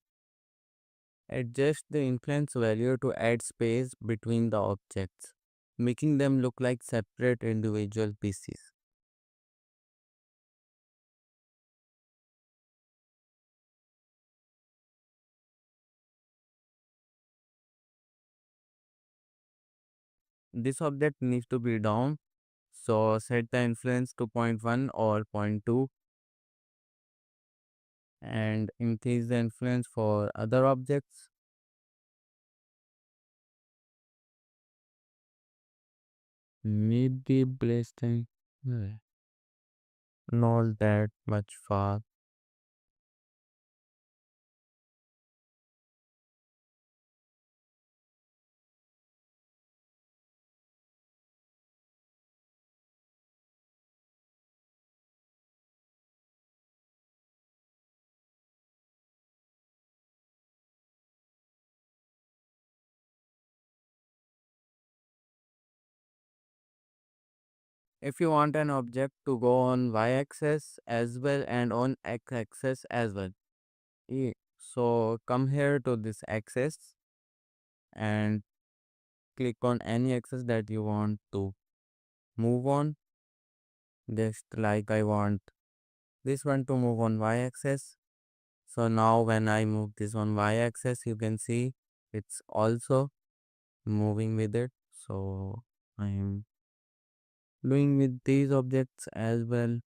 adjust the influence value to add space between the objects, making them look like separate individual pieces. This object needs to be down, so set the influence to 0.1 or 0.2 and increase the influence for other objects. Maybe blasting not that much far. If you want an object to go on y-axis as well and on x-axis as well, so come here to this axis and click on any axis that you want to move on. Just like I want this one to move on y-axis. So now when I move this on y-axis, you can see it's also moving with it. So I am doing with these objects as well.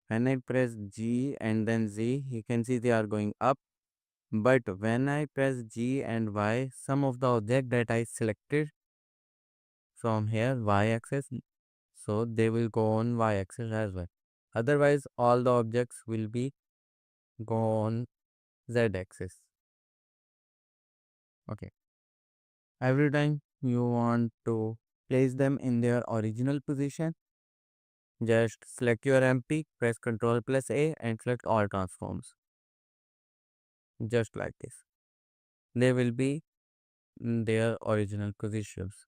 When I press G and then Z, you can see they are going up. But when I press G and Y, some of the object that I selected from here, y-axis, so they will go on y-axis as well. Otherwise, all the objects will be go on z-axis. Okay. Every time you want to place them in their original position, just select your MP, press Ctrl plus A and select all transforms. Just like this. They will be in their original positions.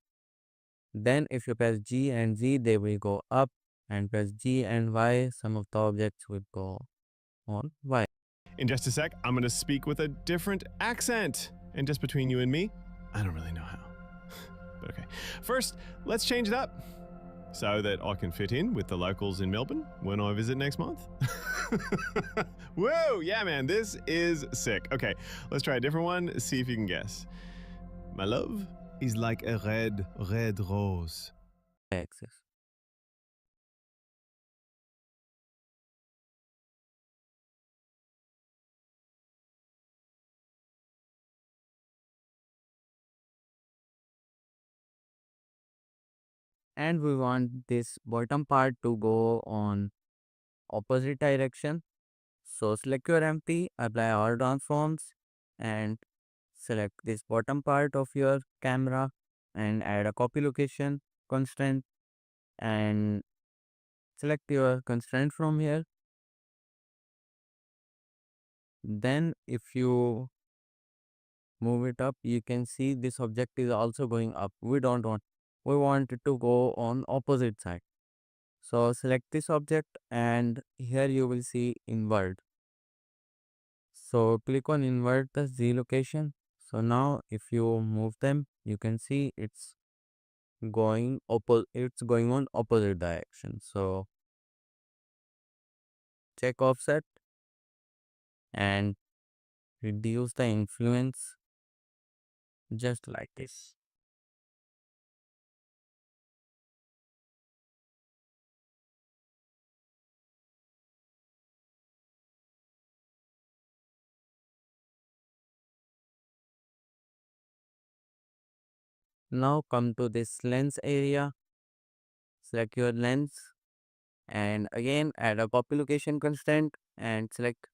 Then if you press G and Z, they will go up, and press G and Y, some of the objects will go on Y. In just a sec, I'm going to speak with a different accent. And just between you and me, I don't really know how. But okay. First, let's change it up so that I can fit in with the locals in Melbourne when I visit next month. Whoa, yeah, man, this is sick. Okay, let's try a different one, see if you can guess. My love is like a red, red rose. Axis. And we want this bottom part to go on opposite direction. So select your MP, apply all transforms, and select this bottom part of your camera and add a copy location constraint and select your constraint from here. Then if you move it up, you can see this object is also going up. We want it to go on opposite side. So select this object and here you will see invert. So click on invert the Z location. So now if you move them, you can see it's going on opposite direction. So check offset and reduce the influence just like this. Now come to this lens area, select your lens and again add a copy location constraint and select.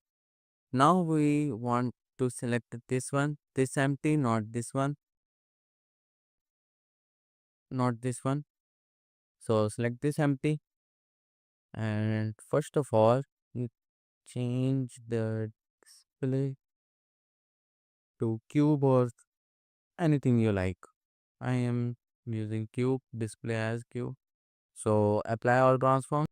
Now we want to select this one, this empty, not this one, not this one. So select this empty and first of all you change the display to cube or anything you like. I am using cube, display as cube. So apply all transform.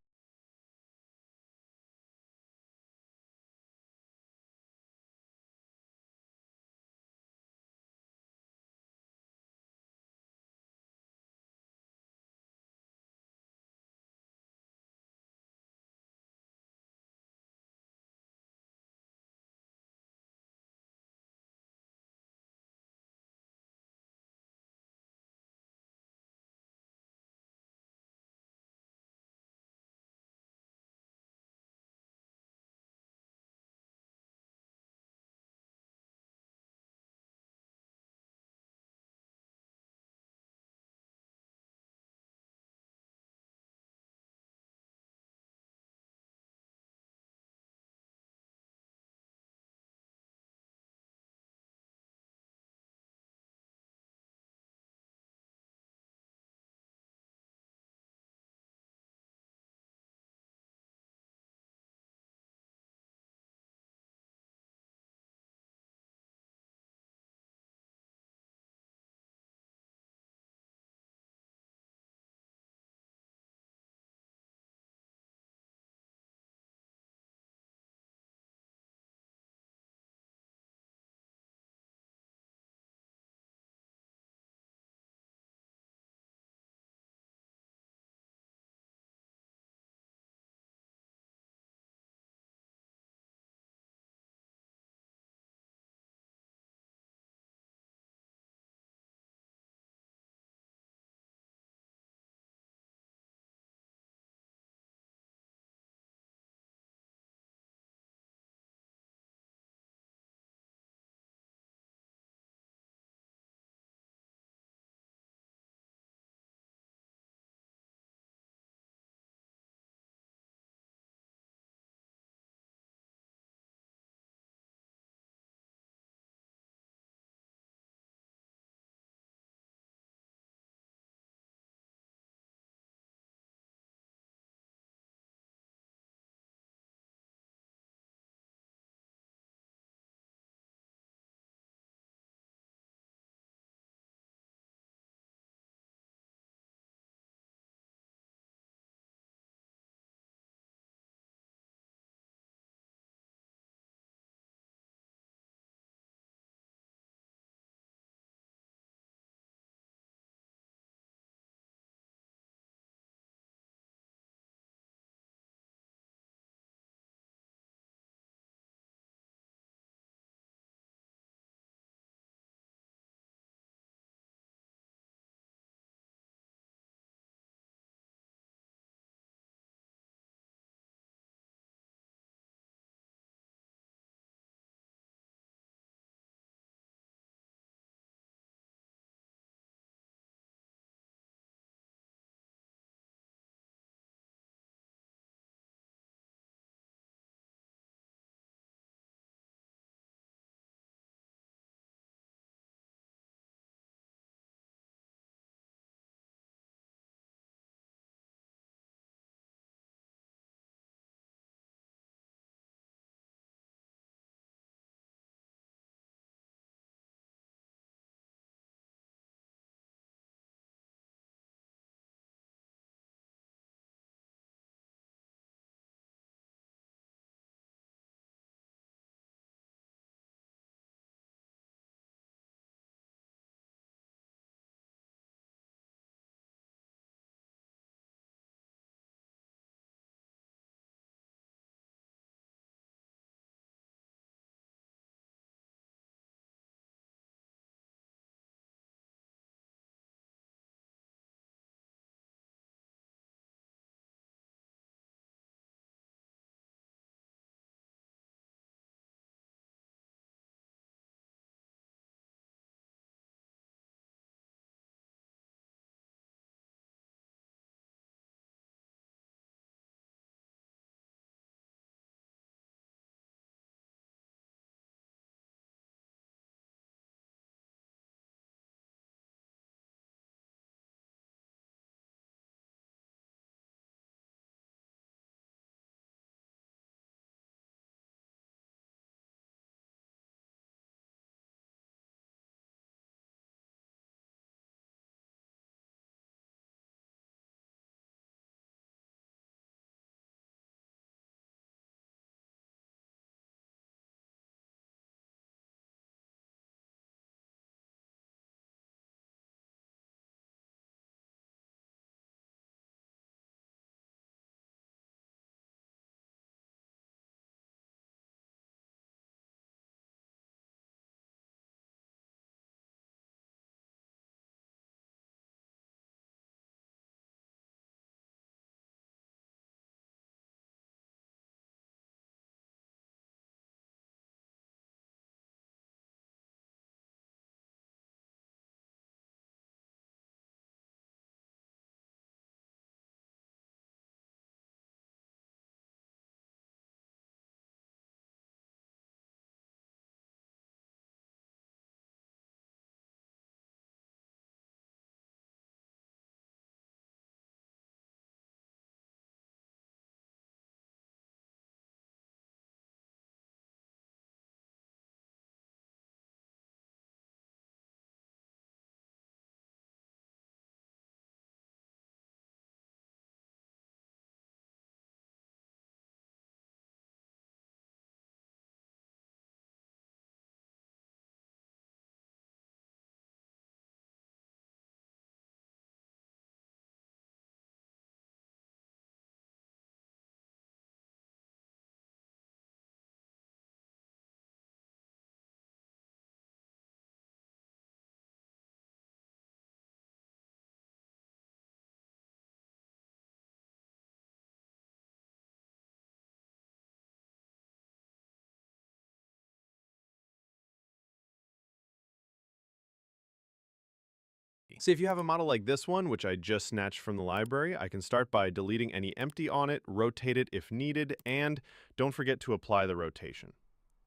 So if you have a model like this one, which I just snatched from the library, I can start by deleting any empty on it, rotate it if needed, and don't forget to apply the rotation.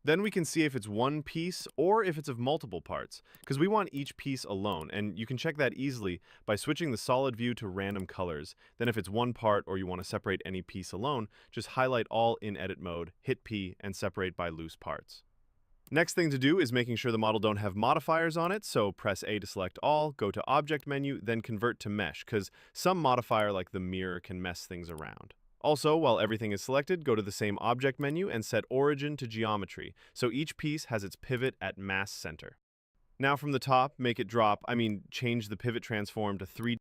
Then we can see if it's one piece or if it's of multiple parts, because we want each piece alone, and you can check that easily by switching the solid view to random colors. Then if it's one part or you want to separate any piece alone, just highlight all in edit mode, hit P, and separate by loose parts. Next thing to do is making sure the model don't have modifiers on it, so press A to select all, go to Object menu, then convert to Mesh, because some modifier like the mirror can mess things around. Also, while everything is selected, go to the same Object menu and set Origin to Geometry, so each piece has its pivot at mass center. Now from the top, make it change the pivot transform to 3D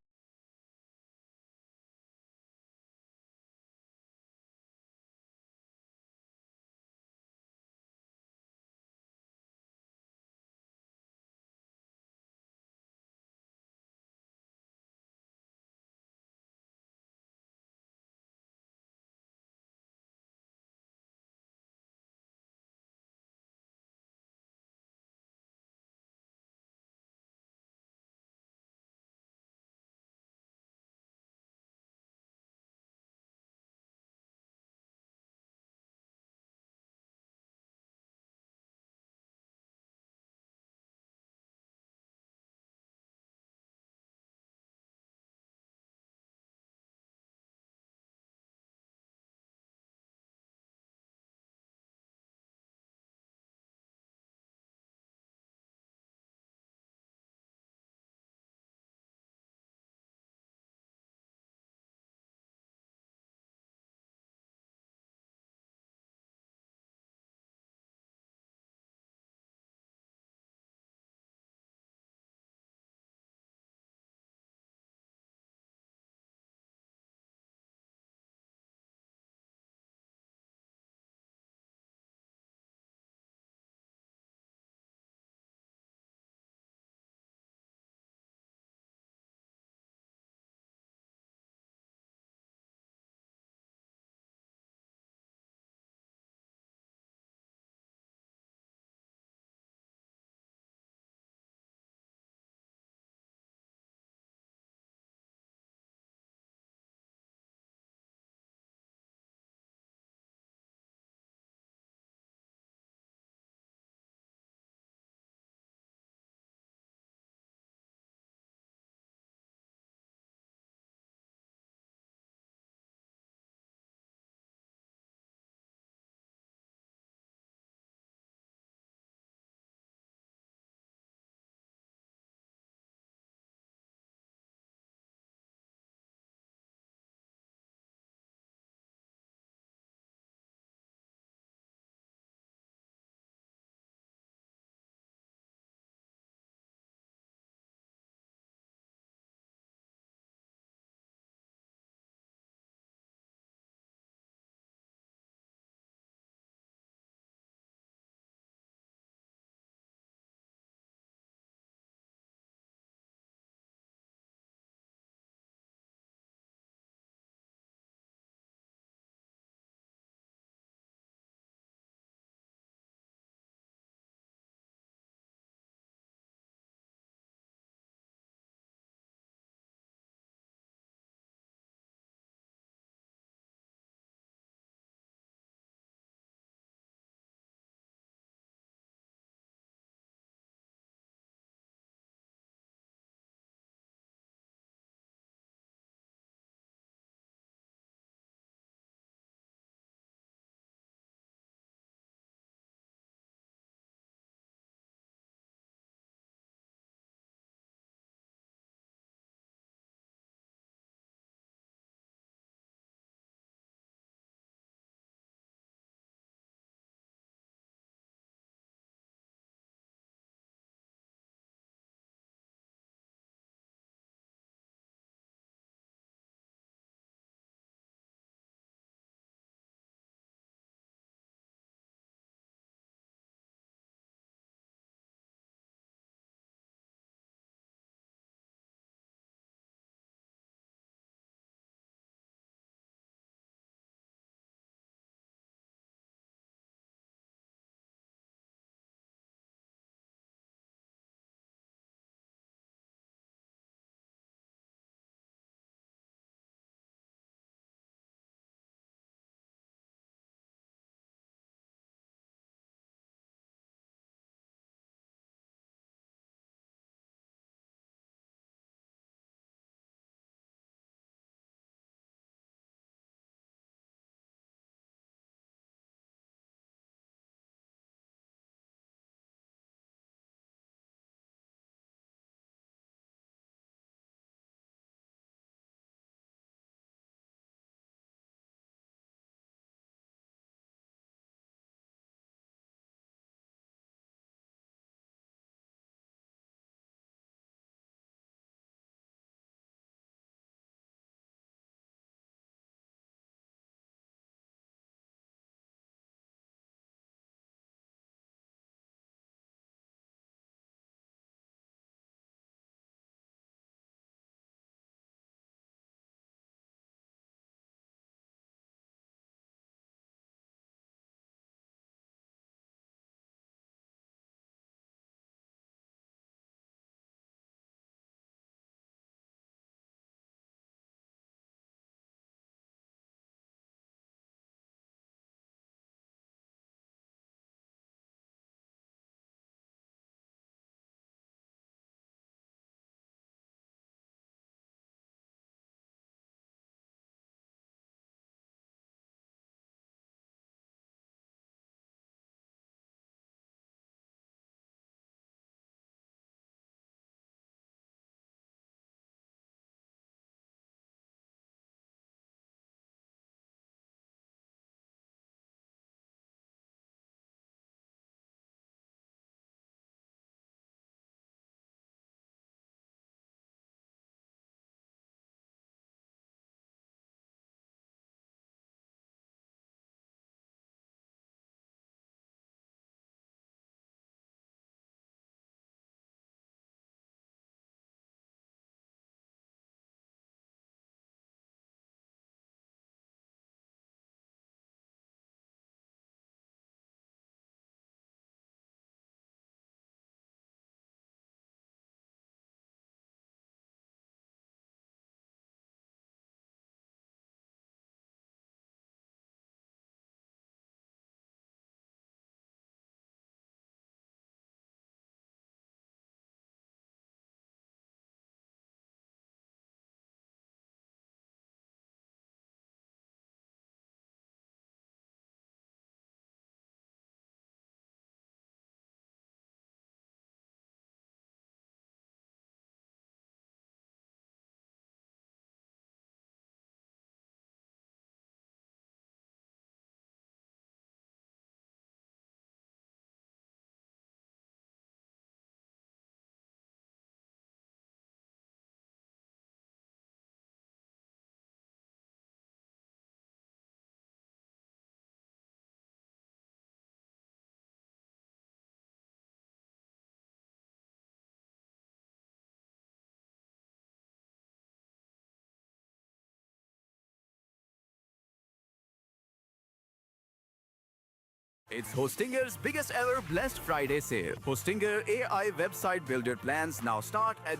It's Hostinger's biggest ever Blessed Friday sale. Hostinger AI website builder plans now start at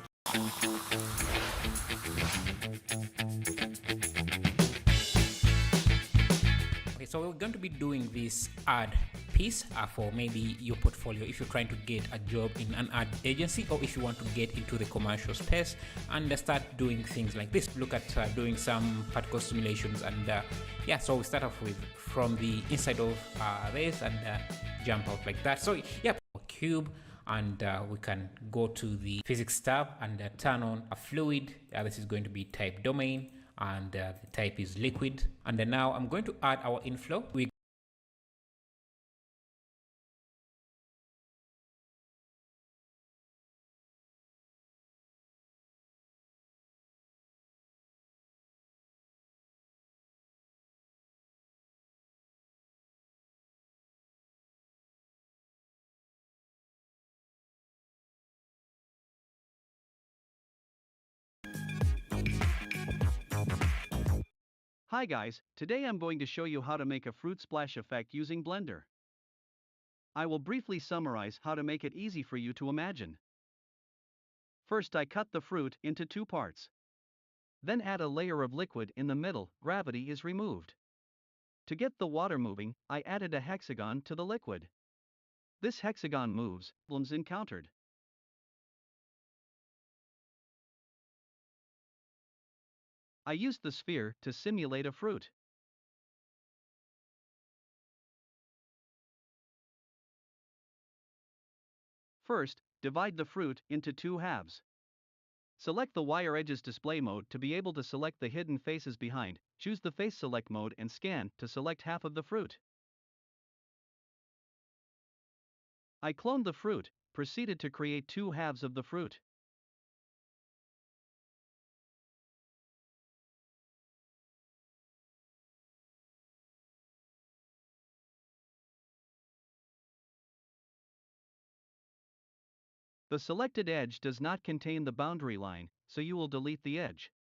Okay, so we're going to be doing this ad piece for maybe your portfolio if you're trying to get a job in an ad agency, or if you want to get into the commercial space and start doing things like this. Look at doing some particle simulations, and yeah, so we start off with from the inside of this and jump out like that. So yeah, cube, and we can go to the physics tab and turn on a fluid. This is going to be type domain, and the type is liquid. And then now I'm going to add our inflow. Hi guys, today I'm going to show you how to make a fruit splash effect using Blender. I will briefly summarize how to make it easy for you to imagine. First, I cut the fruit into 2 parts. Then add a layer of liquid in the middle. Gravity is removed. To get the water moving, I added a hexagon to the liquid. This hexagon moves, problems encountered. I used the sphere to simulate a fruit. First, divide the fruit into 2 halves. Select the wire edges display mode to be able to select the hidden faces behind. Choose the face select mode and scan to select half of the fruit. I cloned the fruit, proceeded to create 2 halves of the fruit. The selected edge does not contain the boundary line, so you will delete the edge.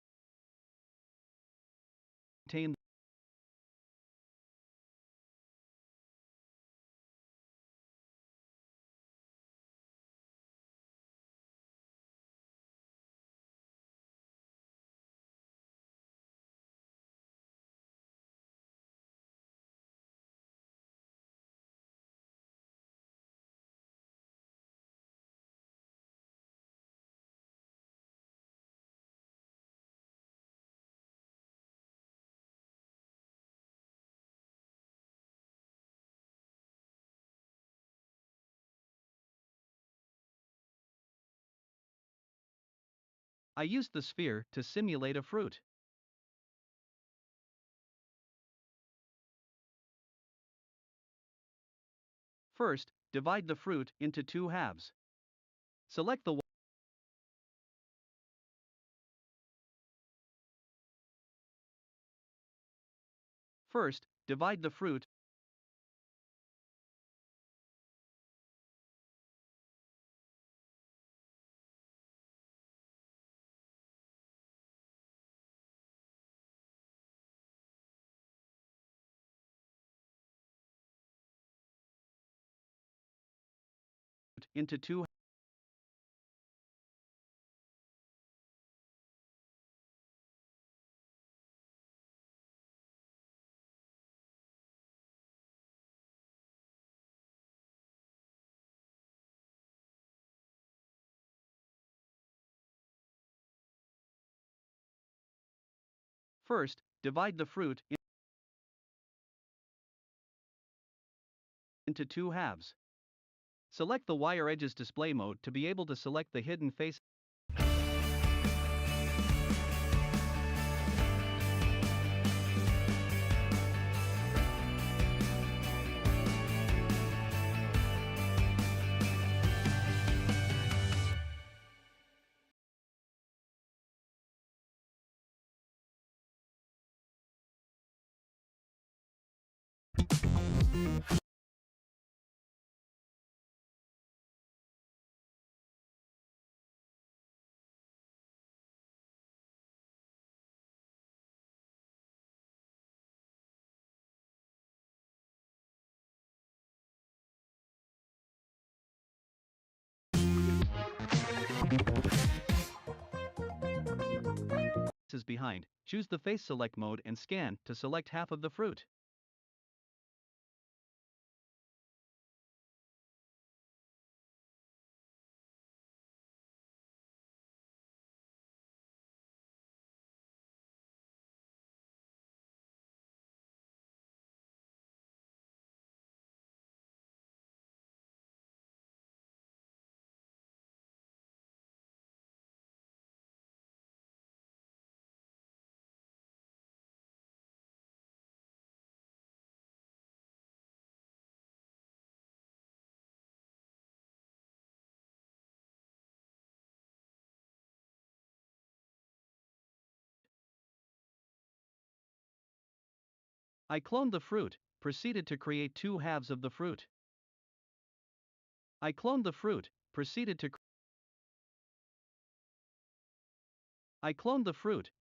I used the sphere to simulate a fruit. First, divide the fruit into 2 halves. Select the First, divide the fruit into 2 First, divide the fruit into 2 halves. Select the wire edges display mode to be able to select the hidden face. Is behind, choose the face select mode and scan to select half of the fruit. I cloned the fruit, proceeded to create two halves of the fruit. I cloned the fruit, proceeded to I cloned the fruit,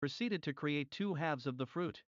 proceeded to create two halves of the fruit.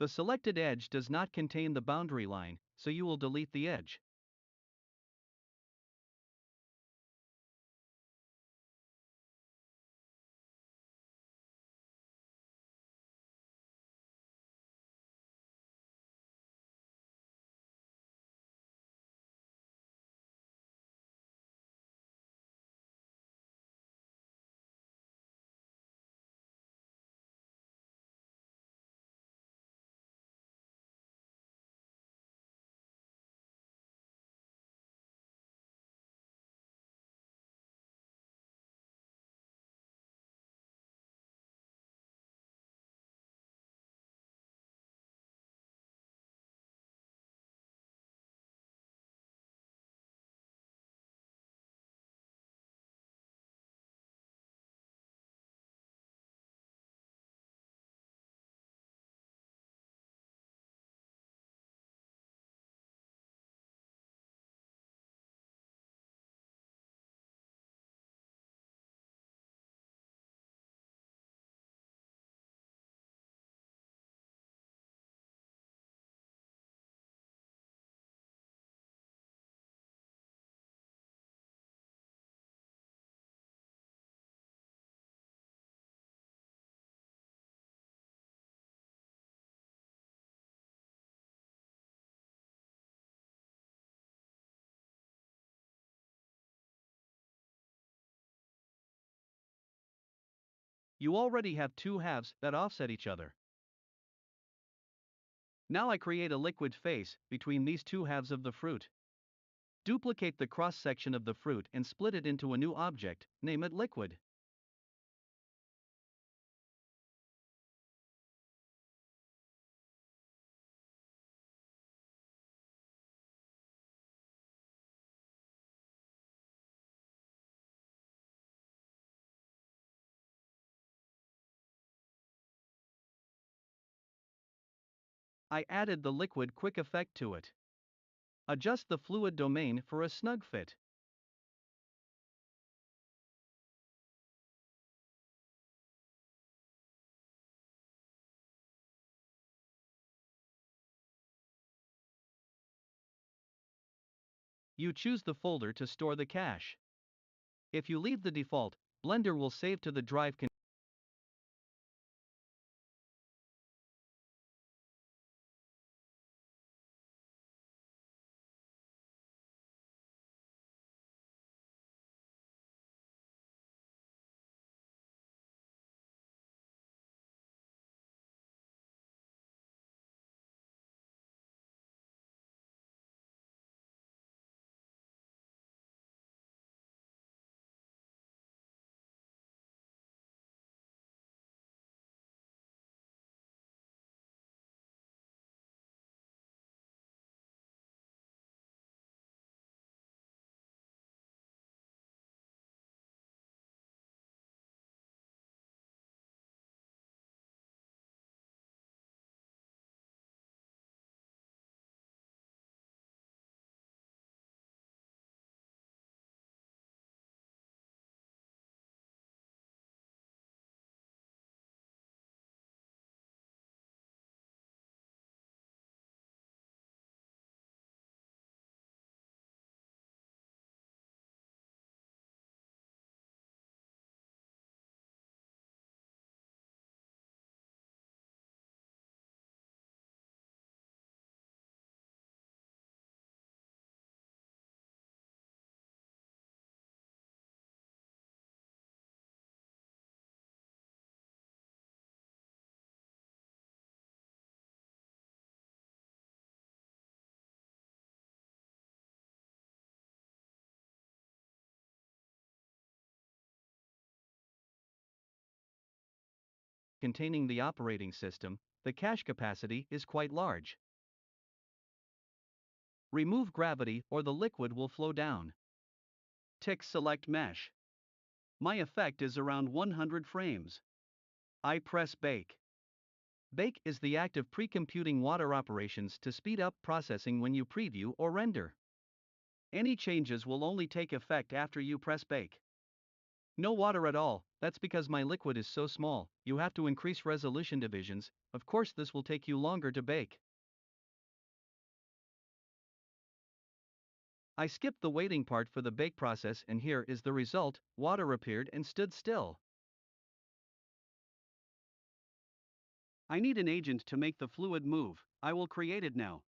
The selected edge does not contain the boundary line, so you will delete the edge. You already have two halves that offset each other. Now I create a liquid face between these two halves of the fruit. Duplicate the cross-section of the fruit and split it into a new object, name it liquid. I added the liquid quick effect to it. Adjust the fluid domain for a snug fit. You choose the folder to store the cache. If you leave the default, Blender will save to the drive. Containing the operating system, the cache capacity is quite large. Remove gravity or the liquid will flow down. Tick select mesh. My effect is around 100 frames. I press bake. Bake is the act of pre-computing water operations to speed up processing when you preview or render. Any changes will only take effect after you press bake. No water at all, that's because my liquid is so small, you have to increase resolution divisions. Of course this will take you longer to bake. I skipped the waiting part for the bake process and here is the result. Water appeared and stood still. I need an agent to make the fluid move. I will create it now.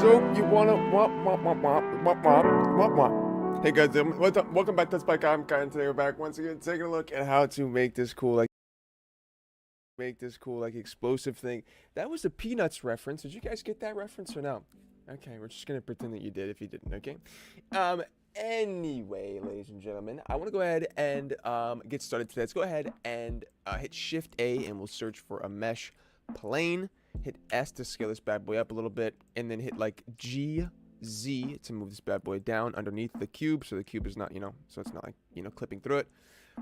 So you wanna Hey guys, what's up? Welcome back to Spike. I'm Kai, and today we're back once again taking a look at how to make this cool like explosive thing. That was a Peanuts reference. Did you guys get that reference or no? Okay, we're just gonna pretend that you did if you didn't. Okay. Anyway, ladies and gentlemen, I want to go ahead and get started today. Let's go ahead and hit Shift A, and we'll search for a mesh plane. Hit S to scale this bad boy up a little bit, and then hit like GZ to move this bad boy down underneath the cube, so the cube is not, so it's not like, clipping through it.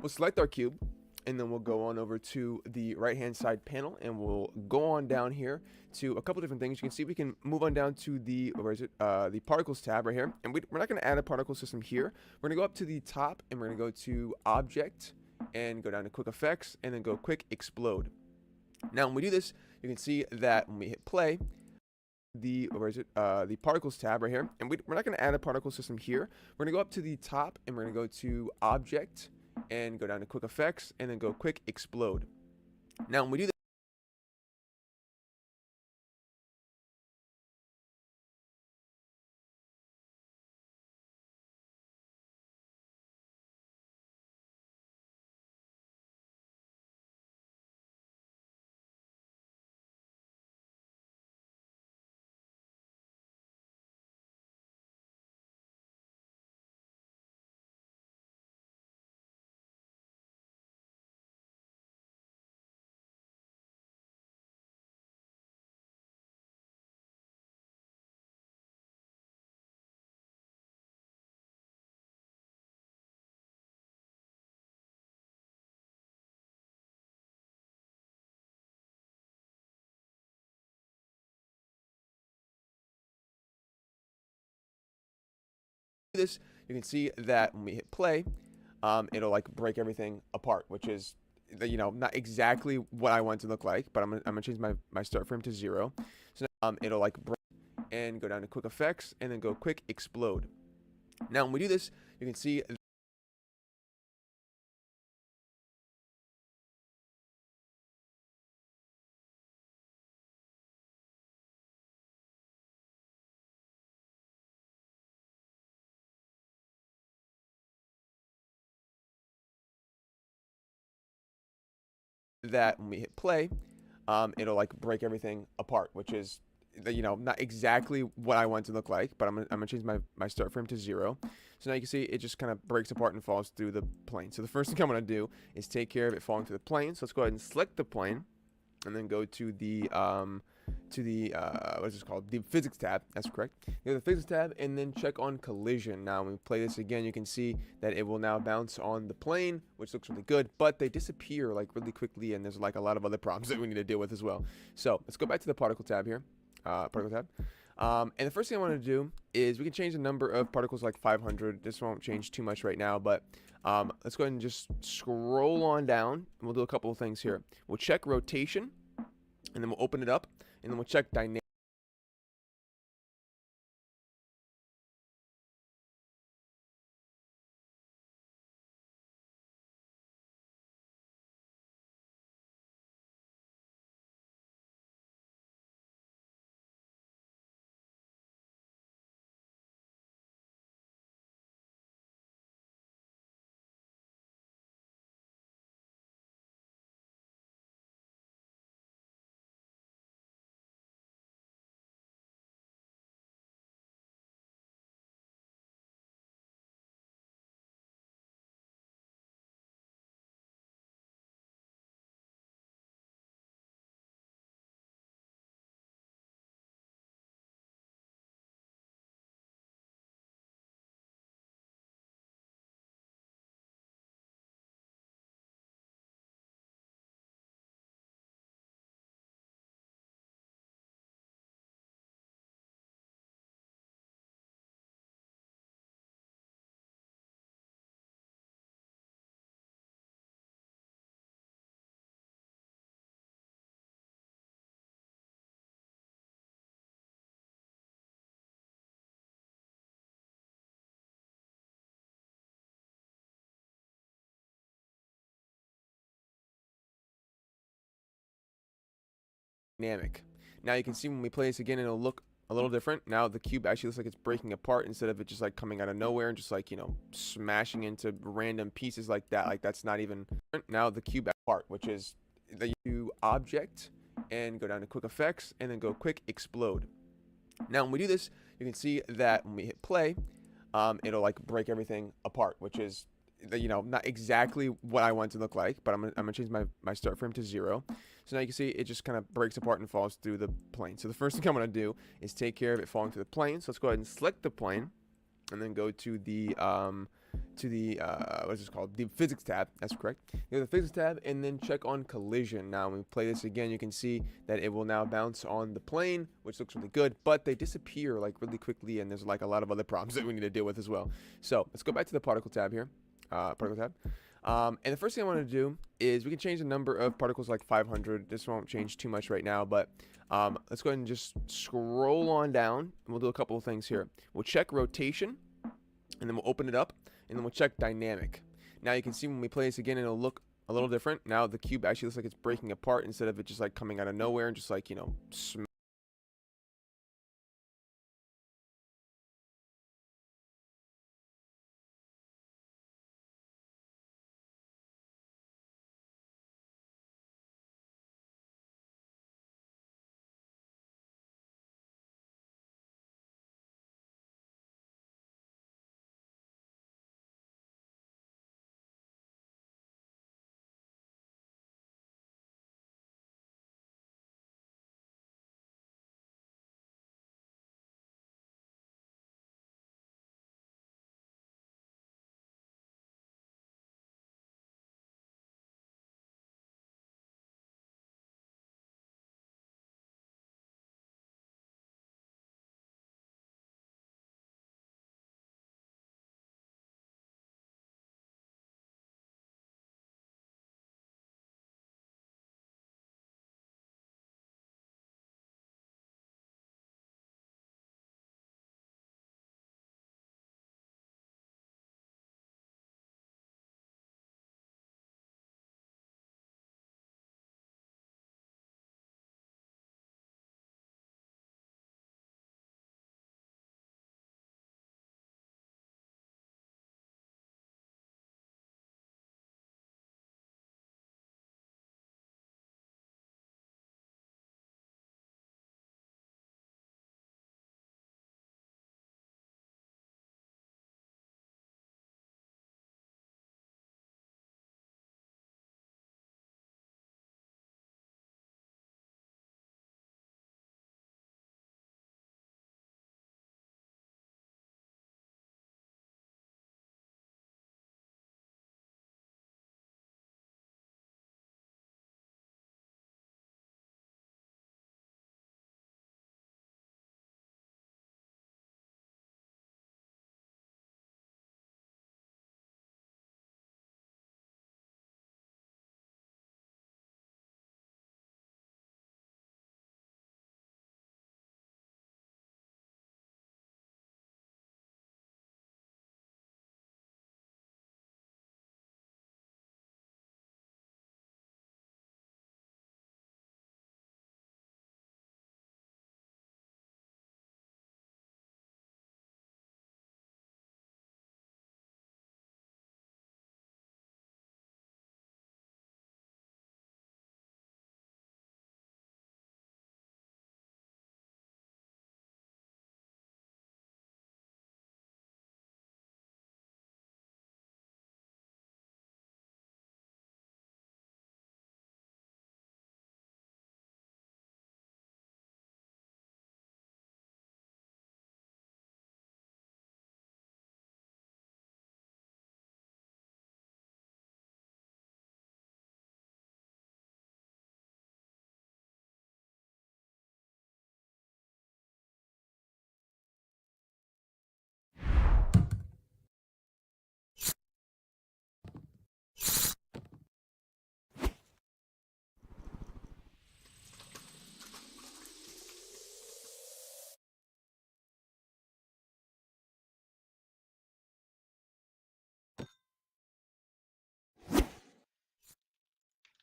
We'll select our cube, and then we'll go on over to the right hand side panel, and we'll go on down here to a couple different things. You can see we can move on down to the, the particles tab right here, and we're not going to add a particle system here. We're going to go up to the top, and we're going to go to object and go down to quick effects, and then go quick explode. Now when we do this, you can see that when we hit play, the particles tab right here, and we're not going to add a particle system here. We're going to go up to the top, and we're going to go to object and go down to quick effects, and then go quick explode. Now when we do this, you can see that when we hit play, it'll like break everything apart, which is, not exactly what I want it to look like, but I'm gonna change my start frame to 0. So it'll like break and go down to quick effects, and then go quick explode. Now when we do this, you can see that when we hit play, it'll like break everything apart, which is, not exactly what I want it to look like, but I'm gonna change my start frame to 0. So now you can see it just kind of breaks apart and falls through the plane. So the first thing I'm gonna do is take care of it falling through the plane. So let's go ahead and select the plane, and then go to the what is this called? The physics tab. That's correct. Go to the physics tab, and then check on collision. Now when we play this again, you can see that it will now bounce on the plane, which looks really good, but they disappear like really quickly, and there's like a lot of other problems that we need to deal with as well. So let's go back to the particle tab here. And the first thing I want to do is we can change the number of particles like 500. This won't change too much right now, but let's go ahead and just scroll on down, and we'll do a couple of things here. We'll check rotation, and then we'll open it up, and then we'll check dynamic. Now you can see when we play this again, it'll look a little different. Now the cube actually looks like it's breaking apart instead of it just like coming out of nowhere and just like, you know, smashing into random pieces like that. Like that's not even. Now the cube apart, which is the object, and go down to quick effects and then go quick explode. Now when we do this, you can see that when we hit play, it'll like break everything apart, which is, you know, not exactly what I want it to look like, but I'm gonna change my start frame to 0. So now you can see it just kind of breaks apart and falls through the plane. So the first thing I'm gonna do is take care of it falling through the plane. So let's go ahead and select the plane, and then go to the what's this called? The physics tab. That's correct. Go to the physics tab and then check on collision. Now when we play this again, you can see that it will now bounce on the plane, which looks really good, but they disappear like really quickly, and there's like a lot of other problems that we need to deal with as well. So let's go back to the particle tab here. Particle tab. And the first thing I want to do is we can change the number of particles like 500. This won't change too much right now, but let's go ahead and just scroll on down, and we'll do a couple of things here. We'll check rotation, and then we'll open it up, and then we'll check dynamic. Now you can see when we play this again, it'll look a little different. Now the cube actually looks like it's breaking apart instead of it just like coming out of nowhere and just like, you know,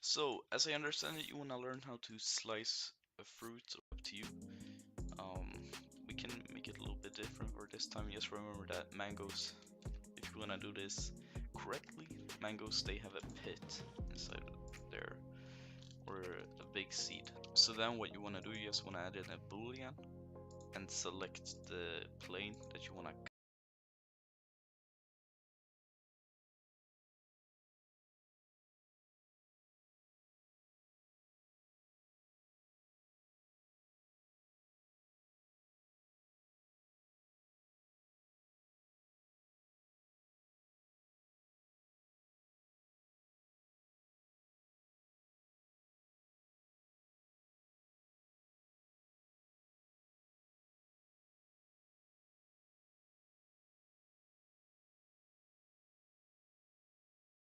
So, as I understand it, you want to learn how to slice a fruit, up to you. can make it a little bit different for this time. Just remember that mangoes, if you wanna do this correctly, mangoes, they have a pit inside there, or a big seed. So then what you wanna do, you just wanna add in a boolean and select the plane that you wanna